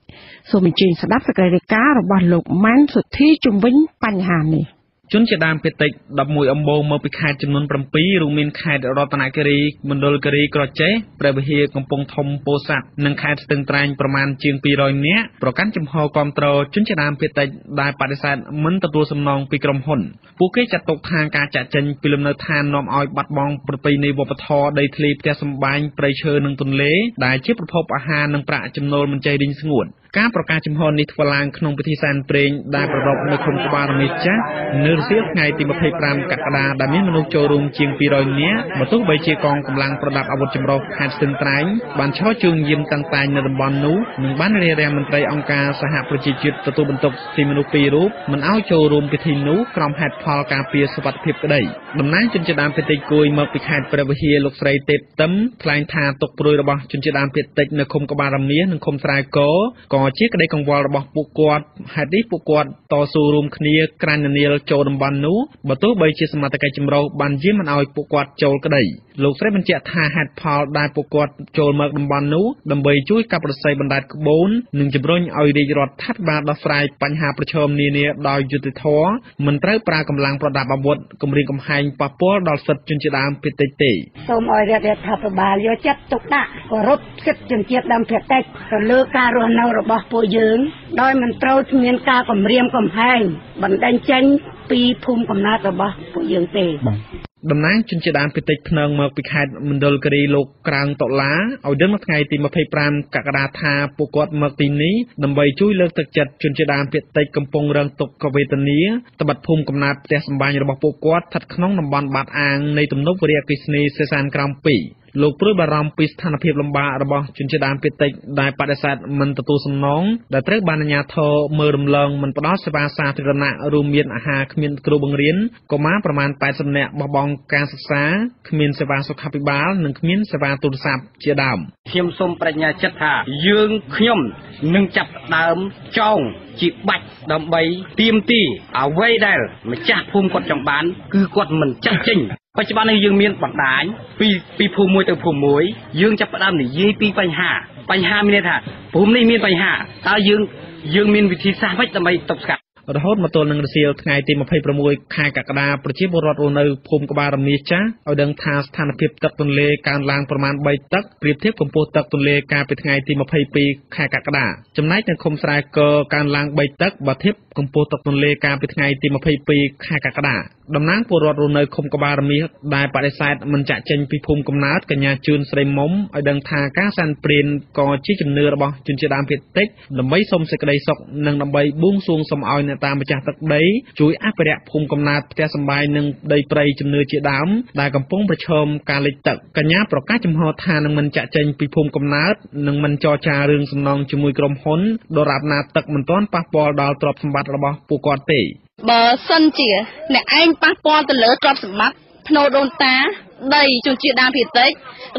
សូមអញ្ជើញស្ដាប់សេចក្តីរាយការណ៍របស់លោកម៉ាន់សុធីជុំវិញបញ្ហានេះជនជាដើមភាគតិច11អំបូរមកពីខេត្តចំនួន7រួមមានខេត្តរតនគិរីមណ្ឌលគិរីក្រចេះព្រះវិហារកំពង់ធំពោធិ៍សាត់និងខេត្តស្ទឹងត្រែងប្រមាណជាង200នាក់ប្រកាន់ជំហរគាំទ្រជនជាដើមភាគតិចដែលបដិសេធមិនទទួលសំណងពីក្រុមហ៊ុនពួកគេចាត់ទុកថាការចាក់ចេញពីលំនៅឋាននាំឲ្យបាត់បង់ប្រពៃណីវប្បធម៌ដីធ្លីផ្ទះសម្បែងព្រៃឈើនិងទន្លេដែលជាប្រភពអាហារនិងប្រាក់ចំណូលមិនចេះរីងស្ងួតការប្រកាសជំហរនេះធ្វើឡើងក្នុងពិធីសែនព្រេនដែលប្រារព្ធនៅក្នុងក្បាលរមាសចាស់នៅរសៀលថ្ងៃទី25កក្កដាដែលមានមនុស្សចូលរួមជាង200នាក់បើទោះបីជាកងកម្លាំងប្រដាប់អាវុធចម្រុះខេត្តស្ទឹងត្រែងបានឈរជើងយាមតាំងតែងនៅតំបន់នោះនិងបានរារាំងមន្ត្រីអង្គការសហប្រជាជាតិទទួលបន្ទុកសិទ្ធិមនុស្ស2រូបមិនឲ្យចូលរួមពិធីនោះក្រុមហេតុផលការពារសុវត្ថិភាពក្តីតំណាងជនជាតិដើមភាគតិចគួយមកពីខេត្តព្រះវិហារលោកស្រីទេពទឹមថ្លែងថាទុកព្រួយរបស់ជនជាតិដើមភាគតិចនៅឃុំក្បាលរមាសនិងឃុំស្រែកក៏ជាក្តីកង្វល់របស់ពួកគាត់ហេតុនេះពួកគាត់តស៊ូរួមគ្នាក្រាញនានាលចូលតំបន់នោះបើទោះបីជាសមត្ថកិច្ចចម្រុះបានយាមមិនឲ្យពួកគាត់ចូលក្តីលោកស្រីបញ្ជាក់ថាហេតុផលដែលពួកគាត់ចូលមកតំបន់នោះដើម្បីជួយកាប់រស្មីបណ្ដែតក្បូននិងជំរុញឲ្យរាជរដ្ឋាភិបាលដោះស្រាយបញ្ហាប្រឈមនានាដោយយុត្តិធម៌មិនត្រូវប្រើកម្លាំងប្រដាប់អាវុធគំរាមកំហែងប៉ះពាល់ដល់សិទ្ធិជនជាតិដើមភាគតិចទេសូមឲ្យរដ្ឋាភិបាលយកចិត្តទុកដាក់គោរពសិទ្ធិជនជាតិដើមភាគតិចទៅលើការរស់នៅរបស់ពួកយើងដោយមិនត្រូវមានការគំរាមកំហែងបណ្តេញចេញពីភូមិកំណើតរបស់ពួកយើងទេ តំណាងជនជាតិដើមភាគតិចភ្នងមកពីខេត្តមណ្ឌលគិរីលោកក្រាងតុលាឲ្យដឹងនៅថ្ងៃទី25 កក្កដាថាពួកគាត់មកទីនេះដើម្បីជួយលើកទឹកចិត្តជនជាតិដើមភាគតិចកំពុងរងទុក្ខវេទនាត្បិតភូមិកំណើតផ្ទះសម្បែងរបស់ពួកគាត់ស្ថិតក្នុងតំបន់បាតអាងនៃទំនប់វារីអគ្គិសនីសេសានក្រោម 2 លោកព្រួយបារម្ភពីស្ថានភាពលំបាករបស់ជនជាតិដើមភាគតិចដែលបដិសេធមិនទទួលសំណងដែលត្រូវបានអាជ្ញាធរមើលរំលងមិនផ្ដល់សេវាសាធារណៈរួមមានអាហារគ្មានគ្រូបង្រៀនកុមារប្រមាណ 80 នាក់បោះបង់ការសិក្សាគ្មានសេវាសុខាភិបាលនិងគ្មានសេវាទូរស័ព្ទជាដើម ខ្ញុំសូមបញ្ញាចិត្តថាយើងខ្ញុំនឹងចាប់ដើមចងជាបាច់ដើម្បីទាមទារអ្វីដែលម្ចាស់ភូមិគាត់ចង់បានគឺគាត់មិនចាស់ចេញបច្ចុប្បន្ននេះយើងមានបណ្ដាញពីភូមិមួយទៅភូមិមួយយើងចាប់ផ្ដើមនិយាយពីបញ្ហាមានន័យថាភូមិនេះមានបញ្ហាតើយើងមានវិធីសាស្ត្រម៉េចដើម្បីទប់ស្កាត់ រហូតមកទល់នឹងរសៀលថ្ងៃទី26 ខែកក្កដាប្រជាពលរដ្ឋរស់នៅភូមិក្បាលរមៀសចាស់ឲ្យដឹងថាស្ថានភាពទឹកទន្លេកើនឡើងប្រមាណ 3 តឹកប្រៀបធៀបកម្ពស់ទឹកទន្លេកាលពីថ្ងៃទី22 ខែកក្កដាចំណែកនៅឃុំស្រែកកើនឡើង 3 តឹកបើធៀបកម្ពស់ទឹកទន្លេកាលពីថ្ងៃទី22 ខែកក្កដាតំណាងពលរដ្ឋរស់នៅឃុំក្បាលរមៀសដែលបដិសេធមិនចាក់ចេញពីភូមិកំណើតកញ្ញាជឿនស្រីមុំឲ្យដឹងថាការសានព្រានក៏ជាជំនឿរបស់ជនជាតិដើមភាគតិចដើម្បីសុំសេចក្តីសុខនិងដើម្បីបួងសួងសុំឲ្យអ្នកតាម្ចាស់ទឹក ជួយអភិរក្សភូមិកំណើតផ្ទះសម្បែងនិងដីព្រៃជំនឿជាដើមដែលកំពុងប្រឈមការលិចទឹកកញ្ញាប្រកាសចំហថានឹងមិនចាក់ចេញពីភូមិកំណើតនិងមិនចរចារឿងសំណងជាមួយក្រុមហ៊ុនដរាបណាទឹកមិនទាន់ប៉ះពាល់ដល់ទ្រព្យសម្បត្តិរបស់ពួកគាត់ទេ បើសិនជាអ្នកឯងប៉ះពាល់ទៅលើទ្រព្យសម្បត្តិភ្នូរដូនតាដីជនជាតិដើមភាគតិច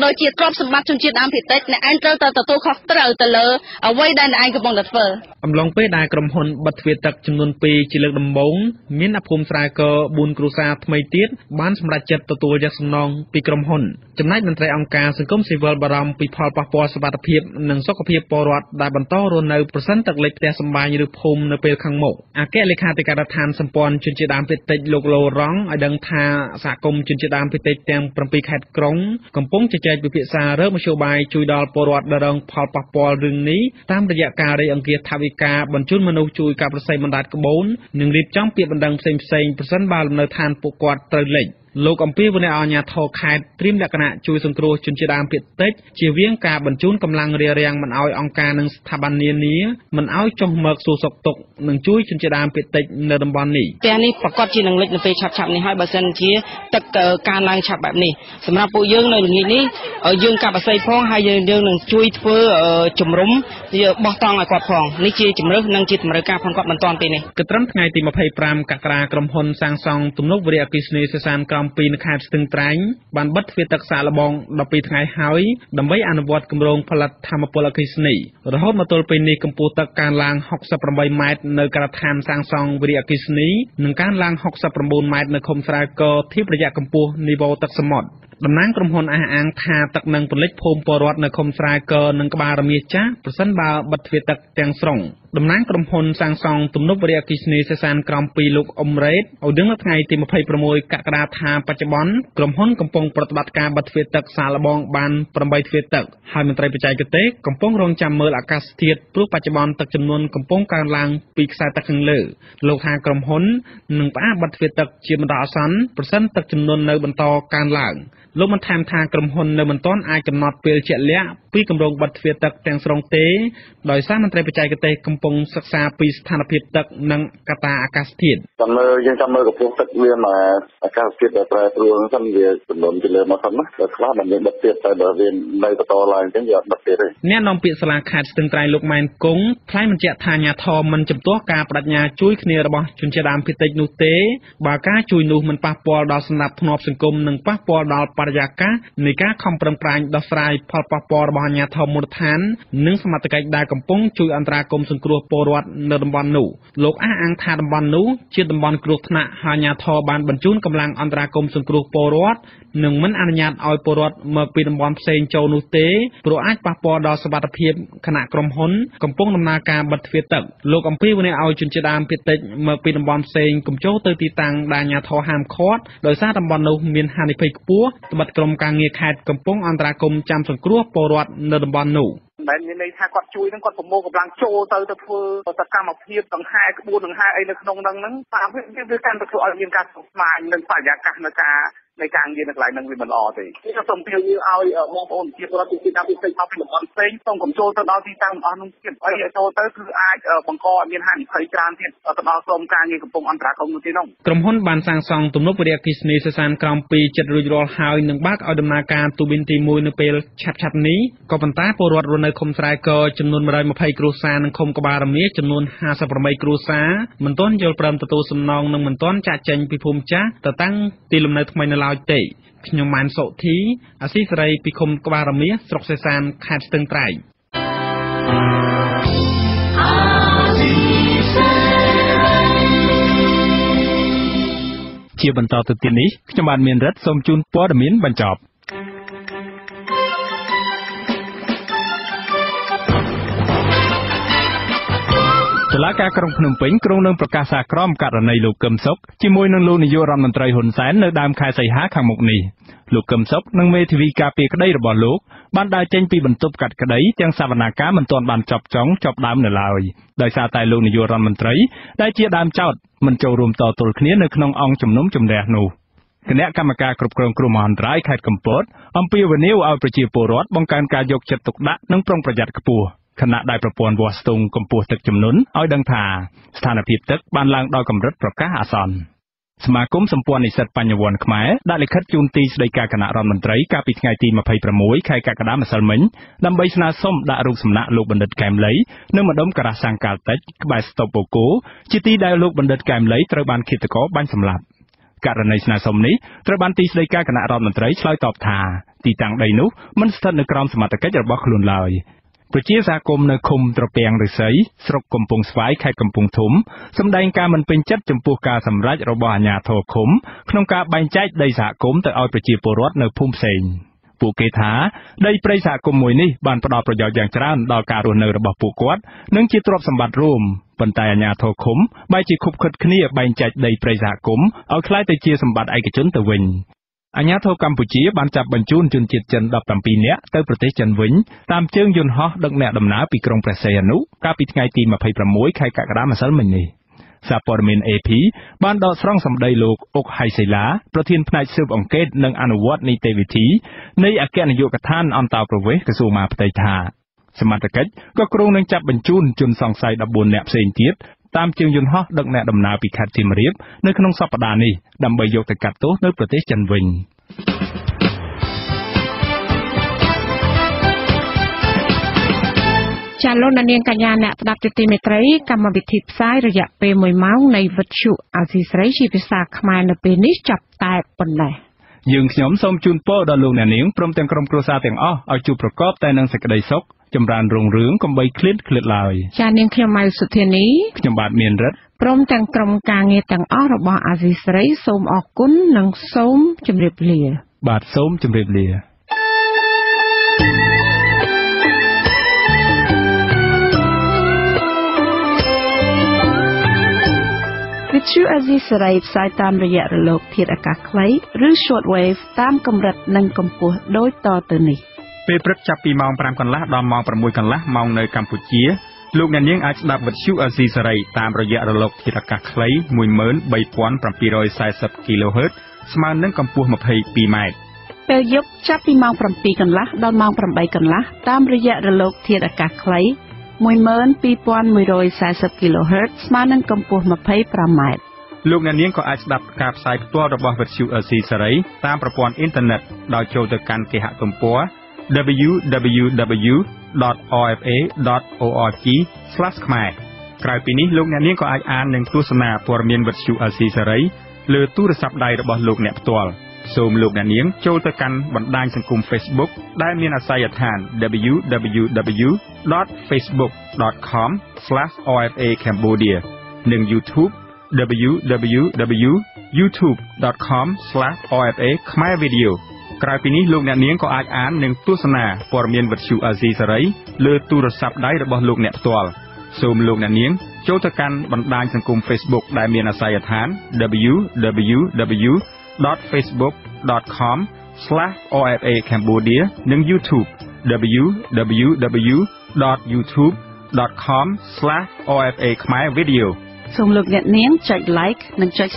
ដូចជាទ្រព្យសម្បត្តិជនជាតិដើមភាគតិចអ្នកឯងត្រូវតែទទួលខុសត្រូវទៅលើអ្វីដែលអ្នកឯងកំពុងតែធ្វើ អំឡុងពេលដែលក្រុមហ៊ុនបិទទ្វារទឹកចំនួន 2 ជាលើកដំបូងមានអ្នកភូមិស្រែក4គ្រួសារថ្មីទៀតបានសម្រេចចិត្តទទួលយកសំណងពីក្រុមហ៊ុនចំណែកមន្ត្រីអង្គការសង្គមស៊ីវិលបារម្ភពីផលប៉ះពាល់សុខភាពនិងសុខភាពពលរដ្ឋដែលបន្តរស់នៅប្រសិនទឹកលិចផ្ទះសម្បែងឬភូមិនៅពេលខាងមុខអគ្គលេខាធិការដ្ឋានសម្ព័ន្ធជនជាតិដើមភាគតិចលោកឡូរ៉ង់ឲ្យដឹងថាសហគមន៍ជនជាតិដើមភាគតិចទាំង 7 ខេត្តក្រុងកំពុងជជែកពិភាក្សារកមធ្យោបាយជួយដល់ពលរដ្ឋដែលរងផលប៉ះពាល់រឿងនេះតាមរយៈការរៃអង្គាសថវិកាបញ្ជូនមនុស្សជួយការប្រស័យបណ្ដាតក្បូននិងរៀបចំពាក្យបណ្ដឹងផ្សេងៗប្រសិនបើលំនៅឋានពួកគាត់ត្រូវលិច លោកអំពីវណ្ណអាជ្ញាធរខេត្តត្រៀមលក្ខណៈជួយសង្គ្រោះជនជាតិដើមភាគតិចជៀសវាងការបញ្ជូនកម្លាំងរារាំងមិនឲ្យអង្គការនិងស្ថាប័ននានាមិនឲ្យចុះមកសួរសុខទុក្ខនិងជួយជនជាតិដើមភាគតិចនៅតំបន់នេះផ្ទះនេះប្រកាសជានឹងលិចនៅពេលឆាប់ៗនេះហើយបើសិនជាទឹកកើនឡើងឆាប់បែបនេះសម្រាប់ពួកយើងនៅល្ងាចនេះយើងកាប់អាស័យផងហើយយើងនឹងជួយធ្វើជំរុំបោះតង់ឲ្យគាត់ផងនេះជាជំរឿននិងជាតម្រូវការផងគាត់មិនទាន់ពេលនេះគិតត្រឹមថ្ងៃទី25 កក្កដាក្រុមហ៊ុនសាងសង់ទំនប់វារីអគ្គិសនីសេសានក្រោម 2 នៅខេត្តស្ទឹងត្រែងបានបិទទ្វារទឹកសាកល្បង 12 ថ្ងៃហើយដើម្បីអនុវត្តគម្រោងផលិតថាមពលអគ្គិសនីរហូតមកទល់ពេលនេះកម្ពស់ទឹកកើនឡើង 68 ម៉ែត្រនៅការដ្ឋានសាងសង់វារីអគ្គិសនីនិងកើនឡើង 69 ម៉ែត្រនៅឃុំស្រែកធៀបរយៈកម្ពស់នីវ៉ូទឹកសមុទ្រតំណាងក្រុមហ៊ុនអះអាងថាទឹកនឹងពន្លិចភូមិពលរដ្ឋនៅឃុំស្រែកនិងក្បាលរមៀសចាស់ប្រសិនបើបិទទ្វារទឹកទាំងស្រុងតំណាងក្រុមហ៊ុនសាងសង់ទំនប់វារីអគ្គិសនីសេសានក្រោម 2 លោកអ៊ុំរ៉េតឲ្យដឹងនៅថ្ងៃទី26 កក្កដាថាបច្ចុប្បន្នក្រុមហ៊ុនកំពុងប្រតិបត្តិការបិទទ្វារទឹកសាកល្បងបាន 8 ទ្វារទឹកហើយមន្ត្រីបច្ចេកទេសកំពុងរងចាំមើលអាកាសធាតុព្រោះបច្ចុប្បន្នទឹកចំនួនកំពុងកើនឡើងពីខ្សែទឹកខាងលើលោកថាក្រុមហ៊ុននឹងផ្អាកបិទទ្វារទឹកជាបណ្ដោះអាសន្នប្រសិនទឹកចំនួននៅបន្តកើនឡើងលោកបានថែមថាក្រុមហ៊ុននៅមិនទាន់អាចកំណត់ពេលជាក់លាក់ពីគម្រោងបិទទ្វារទឹកទាំងស្រុងទេដោយសារមន្ត្រីបច្ចេកទេសកំពុងសិក្សាពីស្ថានភាពទឹកនិងកត្តាអាកាសធាតុយើងចាំមើលកម្ពស់ទឹកវាមកអាកាសធាតុដែលប្រែប្រួលហ្នឹងវាចំនួនទៅលើមកសិនណាតែខ្លះមិនយើងបិទទៀតតែបើវានៅបន្តឡើងអញ្ចឹងយើងអត់បិទទៀតទេអ្នកនាំពាក្យសាលាខេត្តស្ទឹងត្រែងលោកម៉ែនគង់ថ្លែងបញ្ជាក់ថាអាជ្ញាធរមិនជំទាស់ការបដិញ្ញាជួយគ្នារបស់ជនជាតិដើមភាគតិចនោះទេបើការជួយនោះមិនប៉ះពាល់ដល់សណ្ដាប់ធ្នាប់សង្គមនិងប៉ះពាល់ដល់បរិយាកាសនៃការខំប្រឹងប្រែងដោះស្រាយផលប៉ះពាល់របស់អាជ្ញាធរមូលដ្ឋាននិងសមត្ថកិច្ចដែលកំពុងជួយអន្តរាគមន៍សង្គ្រោះពលរដ្ឋនៅតំបន់នោះលោកអះអាងថាតំបន់នោះជាតំបន់គ្រោះថ្នាក់ហើយអាជ្ញាធរបានបញ្ជូនកម្លាំងអន្តរាគមន៍សង្គ្រោះពលរដ្ឋនិងមិនអនុញ្ញាតឲ្យពលរដ្ឋមកពីតំបន់ផ្សេងចូលនោះទេព្រោះអាចប៉ះពាល់ដល់សុវត្ថិភាពគណៈក្រុមហ៊ុនកំពុងដំណើរការបិទទ្វារទឹកលោកអំពីវណ្ណឲ្យជនជាតិដើមភាគតិចមកពីតំបន់ផ្សេងកុំចូលទៅទីតាំងដែលអាជ្ញាធរហាមឃាត់ដោយសារតំបន់នោះមានហានិភ័យខ្ពស់ត្បិតក្រុមការងារខេត្តកំពុងអន្តរាគមន៍ចាំសង្គ្រោះពលរដ្ឋនៅតំបន់នោះមិនមានន័យថាគាត់ជួយហ្នឹងគាត់ប្រមូលកម្លាំងចូលទៅធ្វើសកម្មភាពដង្ហែក្បួនដង្ហែអីនៅក្នុងហ្នឹងតាមវាកាន់តែធ្វើឲ្យមានការស្មុគស្មាញនិងបរិយាកាសនៅការ នៃការងារនៅកន្លែងហ្នឹងវាមិនល្អទេខ្ញុំសូមពៀវឲ្យបងប្អូនជាពលរដ្ឋទីតាំងពិសេសមកពីតំបន់ផ្សេងសូមកុំចូលទៅដល់ទីតាំងរបស់នោះទៀតហើយចូលទៅគឺអាចបង្កឲ្យមានហានិភ័យច្រើនទៀតទៅដល់ក្រុមការងារកំពុងអន្តរាគមន៍នោះទេនោះក្រុមហ៊ុនបានសាងសង់ទំនប់វារីអគ្គិសនីសេសានក្រោម2ចិត្តរួចរាល់ហើយនឹងបើកឲ្យដំណើរការទូប៊ីនទី1នៅពេលឆាប់ៗនេះក៏ប៉ុន្តែពលរដ្ឋរស់នៅឃុំស្រែកចំនួន120គ្រួសារនិងឃុំក្បាលរមៀចំនួន58គ្រួសារមិនទាន់យល់ព្រមទទួលសំណងនិងមិនទាន់ចាក់ចេញពីភូមិចាស់ទៅតាំងទីលំនៅថ្មីនៅឡើយទេខ្ញុំម៉ែនសុធីអាស៊ីសេរីពីឃុំក្បាលរមៀស្រុកសេសានខេត្តស្ទឹងត្រែងជាបន្តទៅទៀតនេះខ្ញុំបាទមានរិទ្ធសូមជូនព័ត៌មានបញ្ចប់តុលាការក្រុងភ្នំពេញក្រុងនឹងប្រកាសសារក្រមករណីលោកកឹមសុខជាមួយនឹងលោកនាយករដ្ឋមន្ត្រីហ៊ុនសែននៅដើមខែសីហាខាងមុខនេះលោកកឹមសុខនិងមេធាវីការពារក្តីរបស់លោកបានដើរចេញពីបន្ទប់កាត់ក្តីទាំងសវនកម្មមិនទាន់បានចប់ដើមនៅឡើយដោយសារតែលោកនាយករដ្ឋមន្ត្រីដែលជាដើមចោទមិនចូលរួមតទល់គ្នានៅក្នុងអង្គជំនុំជម្រះនោះគណៈកម្មការគ្រប់គ្រងគ្រោះមហន្តរាយខេត្តកំពតអំពាវនាវឲ្យប្រជាពលរដ្ឋបង្កើនការយកចិត្តទុកដាក់និងប្រុងប្រយ័ត្នខ្ពស់ខណៈដែលប្រព័ន្ធវាស់ស្ទង់កម្ពស់ទឹកជំនន់ឲ្យដឹងថាស្ថានភាពទឹកបានឡើងដល់កម្រិតប្រកាសអាសន្នសមាគមសម្ព័ន្ធនិស្សិតបញ្ញវន្តខ្មែរដាក់លិខិតជូនទីស្តីការគណៈរដ្ឋមន្ត្រីកាលពីថ្ងៃទី26ខែកក្កដាម្សិលមិញដើម្បីស្នើសុំដាក់រូបសំណាកលោកបណ្ឌិតកែមលីនៅម្ដុំការ៉ាសាំងកាល់តិចក្បែរស្តុបបូកូជាទីដែលលោកបណ្ឌិតកែមលីត្រូវបានឃាតករបាញ់សម្លាប់ករណីស្នើសុំនេះត្រូវបានទីស្តីការគណៈរដ្ឋមន្ត្រីឆ្លើយតបថាទីតាំងដីនោះមិនស្ថិតនៅក្រោមសមត្ថកិច្ចរបស់ខ្លួនឡើយប្រជាសហគមន៍នៅឃុំត្រពាំងឫស្សីស្រុកកំពង់ស្វាយខេត្តកំពង់ធំសម្ដែងការមិនពេញចិត្តចំពោះការសម្រេចរបស់អាជ្ញាធរឃុំក្នុងការបែងចែកដីសហគមន៍ទៅឲ្យប្រជាពលរដ្ឋនៅភូមិផ្សេងពួកគេថាដីព្រៃសហគមន៍មួយនេះបានផ្ដល់ប្រយោជន៍យ៉ាងច្រើនដល់ការរស់នៅរបស់ពួកគាត់និងជាទ្រព្យសម្បត្តិរួមប៉ុន្តែអាជ្ញាធរឃុំបែរជាខុបខិតគ្នាបែងចែកដីព្រៃសហគមន៍ឲ្យក្លាយទៅជាសម្បត្តិឯកជនទៅវិញអាជ្ញាធរកម្ពុជាបានចាប់បញ្ជូនជនជាតិចិន17នាក់ទៅប្រទេសចិនវិញតាមជើងយន្តហោះដឹកអ្នកដំណើរពីក្រុងព្រះសីហនុកាលពីថ្ងៃទី26ខែកក្កដាម្សិលមិញនេះសារព័ត៌មាន AP បានដកស្រង់សម្ដីលោកអុកហៃសេឡាប្រធានផ្នែកស៊ើបអង្កេតនិងអនុវត្តនីតិវិធីនៃអគ្គនាយកដ្ឋានអន្តរប្រវេសន៍ក្រសួងមហាផ្ទៃថាសមត្ថកិច្ចក៏គ្រោងនឹងចាប់បញ្ជូនជនសង្ស័យ14នាក់ផ្សេងទៀតតាមជើងយន្តហោះដឹកអ្នកដំណើរពីខេត្តសៀមរាបនៅក្នុងសប្តាហ៍នេះដើម្បីយកទៅកាត់ទោសនៅប្រទេសចិនវិញចាលោកនាងកញ្ញាអ្នកស្ដាប់ជាទីមេត្រីកម្មវិធីផ្សាយរយៈពេល1ម៉ោងនៃវិទ្យុអាស៊ីសេរីជាភាសាខ្មែរនៅពេលនេះចាប់តែប៉ុណ្ណេះយើងខ្ញុំសូមជូនពរដល់លោកអ្នកនាងព្រមទាំងក្រុមគ្រួសារទាំងអស់ឲ្យជួបប្រកបតែនឹងសេចក្តីសុខចម្រើនរុងរឿងកុំបីឃ្លាតឡើយចានាងខ្ញុំម៉ៅសុធានីខ្ញុំបាទមានរិទ្ធព្រមទាំងក្រុមការងារទាំងអស់របស់អាស៊ីសេរីសូមអរគុណនិងសូមជម្រាបលាបាទសូមជម្រាបលាវិទ្យុអាស៊ីសេរីផ្សាយតាមរយៈរលកធាតុអាកាសខ្លីឬ Shortwave តាមកម្រិតនិងកម្ពស់ដូចតទៅនេះពេលព្រឹកចាប់ពីម៉ោង 5 កន្លះដល់ម៉ោង 6 កន្លះម៉ោងនៅកម្ពុជាលោកអ្នកនាងអាចស្ដាប់វិទ្យុអាស៊ីសេរីតាមរយៈរលកធាតុអាកាសខ្លី 13740 kHz ស្មើនឹងកម្ពស់ 22m ពេលយប់ចាប់ពីម៉ោង 7 កន្លះដល់ម៉ោង 8 កន្លះតាមរយៈរលកធាតុអាកាសខ្លី 12140 kHz ស្មើនឹងកម្ពស់ 25m លោកអ្នកនាងក៏អាចស្ដាប់ការផ្សាយផ្ទាល់របស់វិទ្យុអាស៊ីសេរីតាមប្រព័ន្ធអ៊ីនធឺណិតដោយចូលទៅកាន់គេហទំព័រ www.rfa.org/khmer ក្រៅពីនេះលោកអ្នកនាងក៏អាចអាននិងទស្សនាព័ត៌មានវិទ្យុអាស៊ីសេរីលើទូរស័ព្ទដៃរបស់លោកអ្នកផ្ទាល់សូមលោកអ្នកនាងចូលទៅកាន់បណ្ដាញសង្គម Facebook ដែលមានអាសយដ្ឋាន www.facebook.com/rfa.cambodia និង YouTube www.youtube.com/rfa.khmervideo ក្រៅពីនេះលោកអ្នកនាងក៏អាចអាននិងទស្សនាព័ត៌មានវិទ្យុអាស៊ីសេរីលើទូរស័ព្ទដៃរបស់លោកអ្នកផ្ទាល់សូមលោកអ្នកនាងចូលទៅកាន់បណ្ដាញសង្គម Facebook ដែលមានអាសយដ្ឋាន www.facebook.com/rfa.cambodia និង YouTube www.youtube.com/rfa.khmervideo សូមលោកអ្នកនាងចុច like និងចុច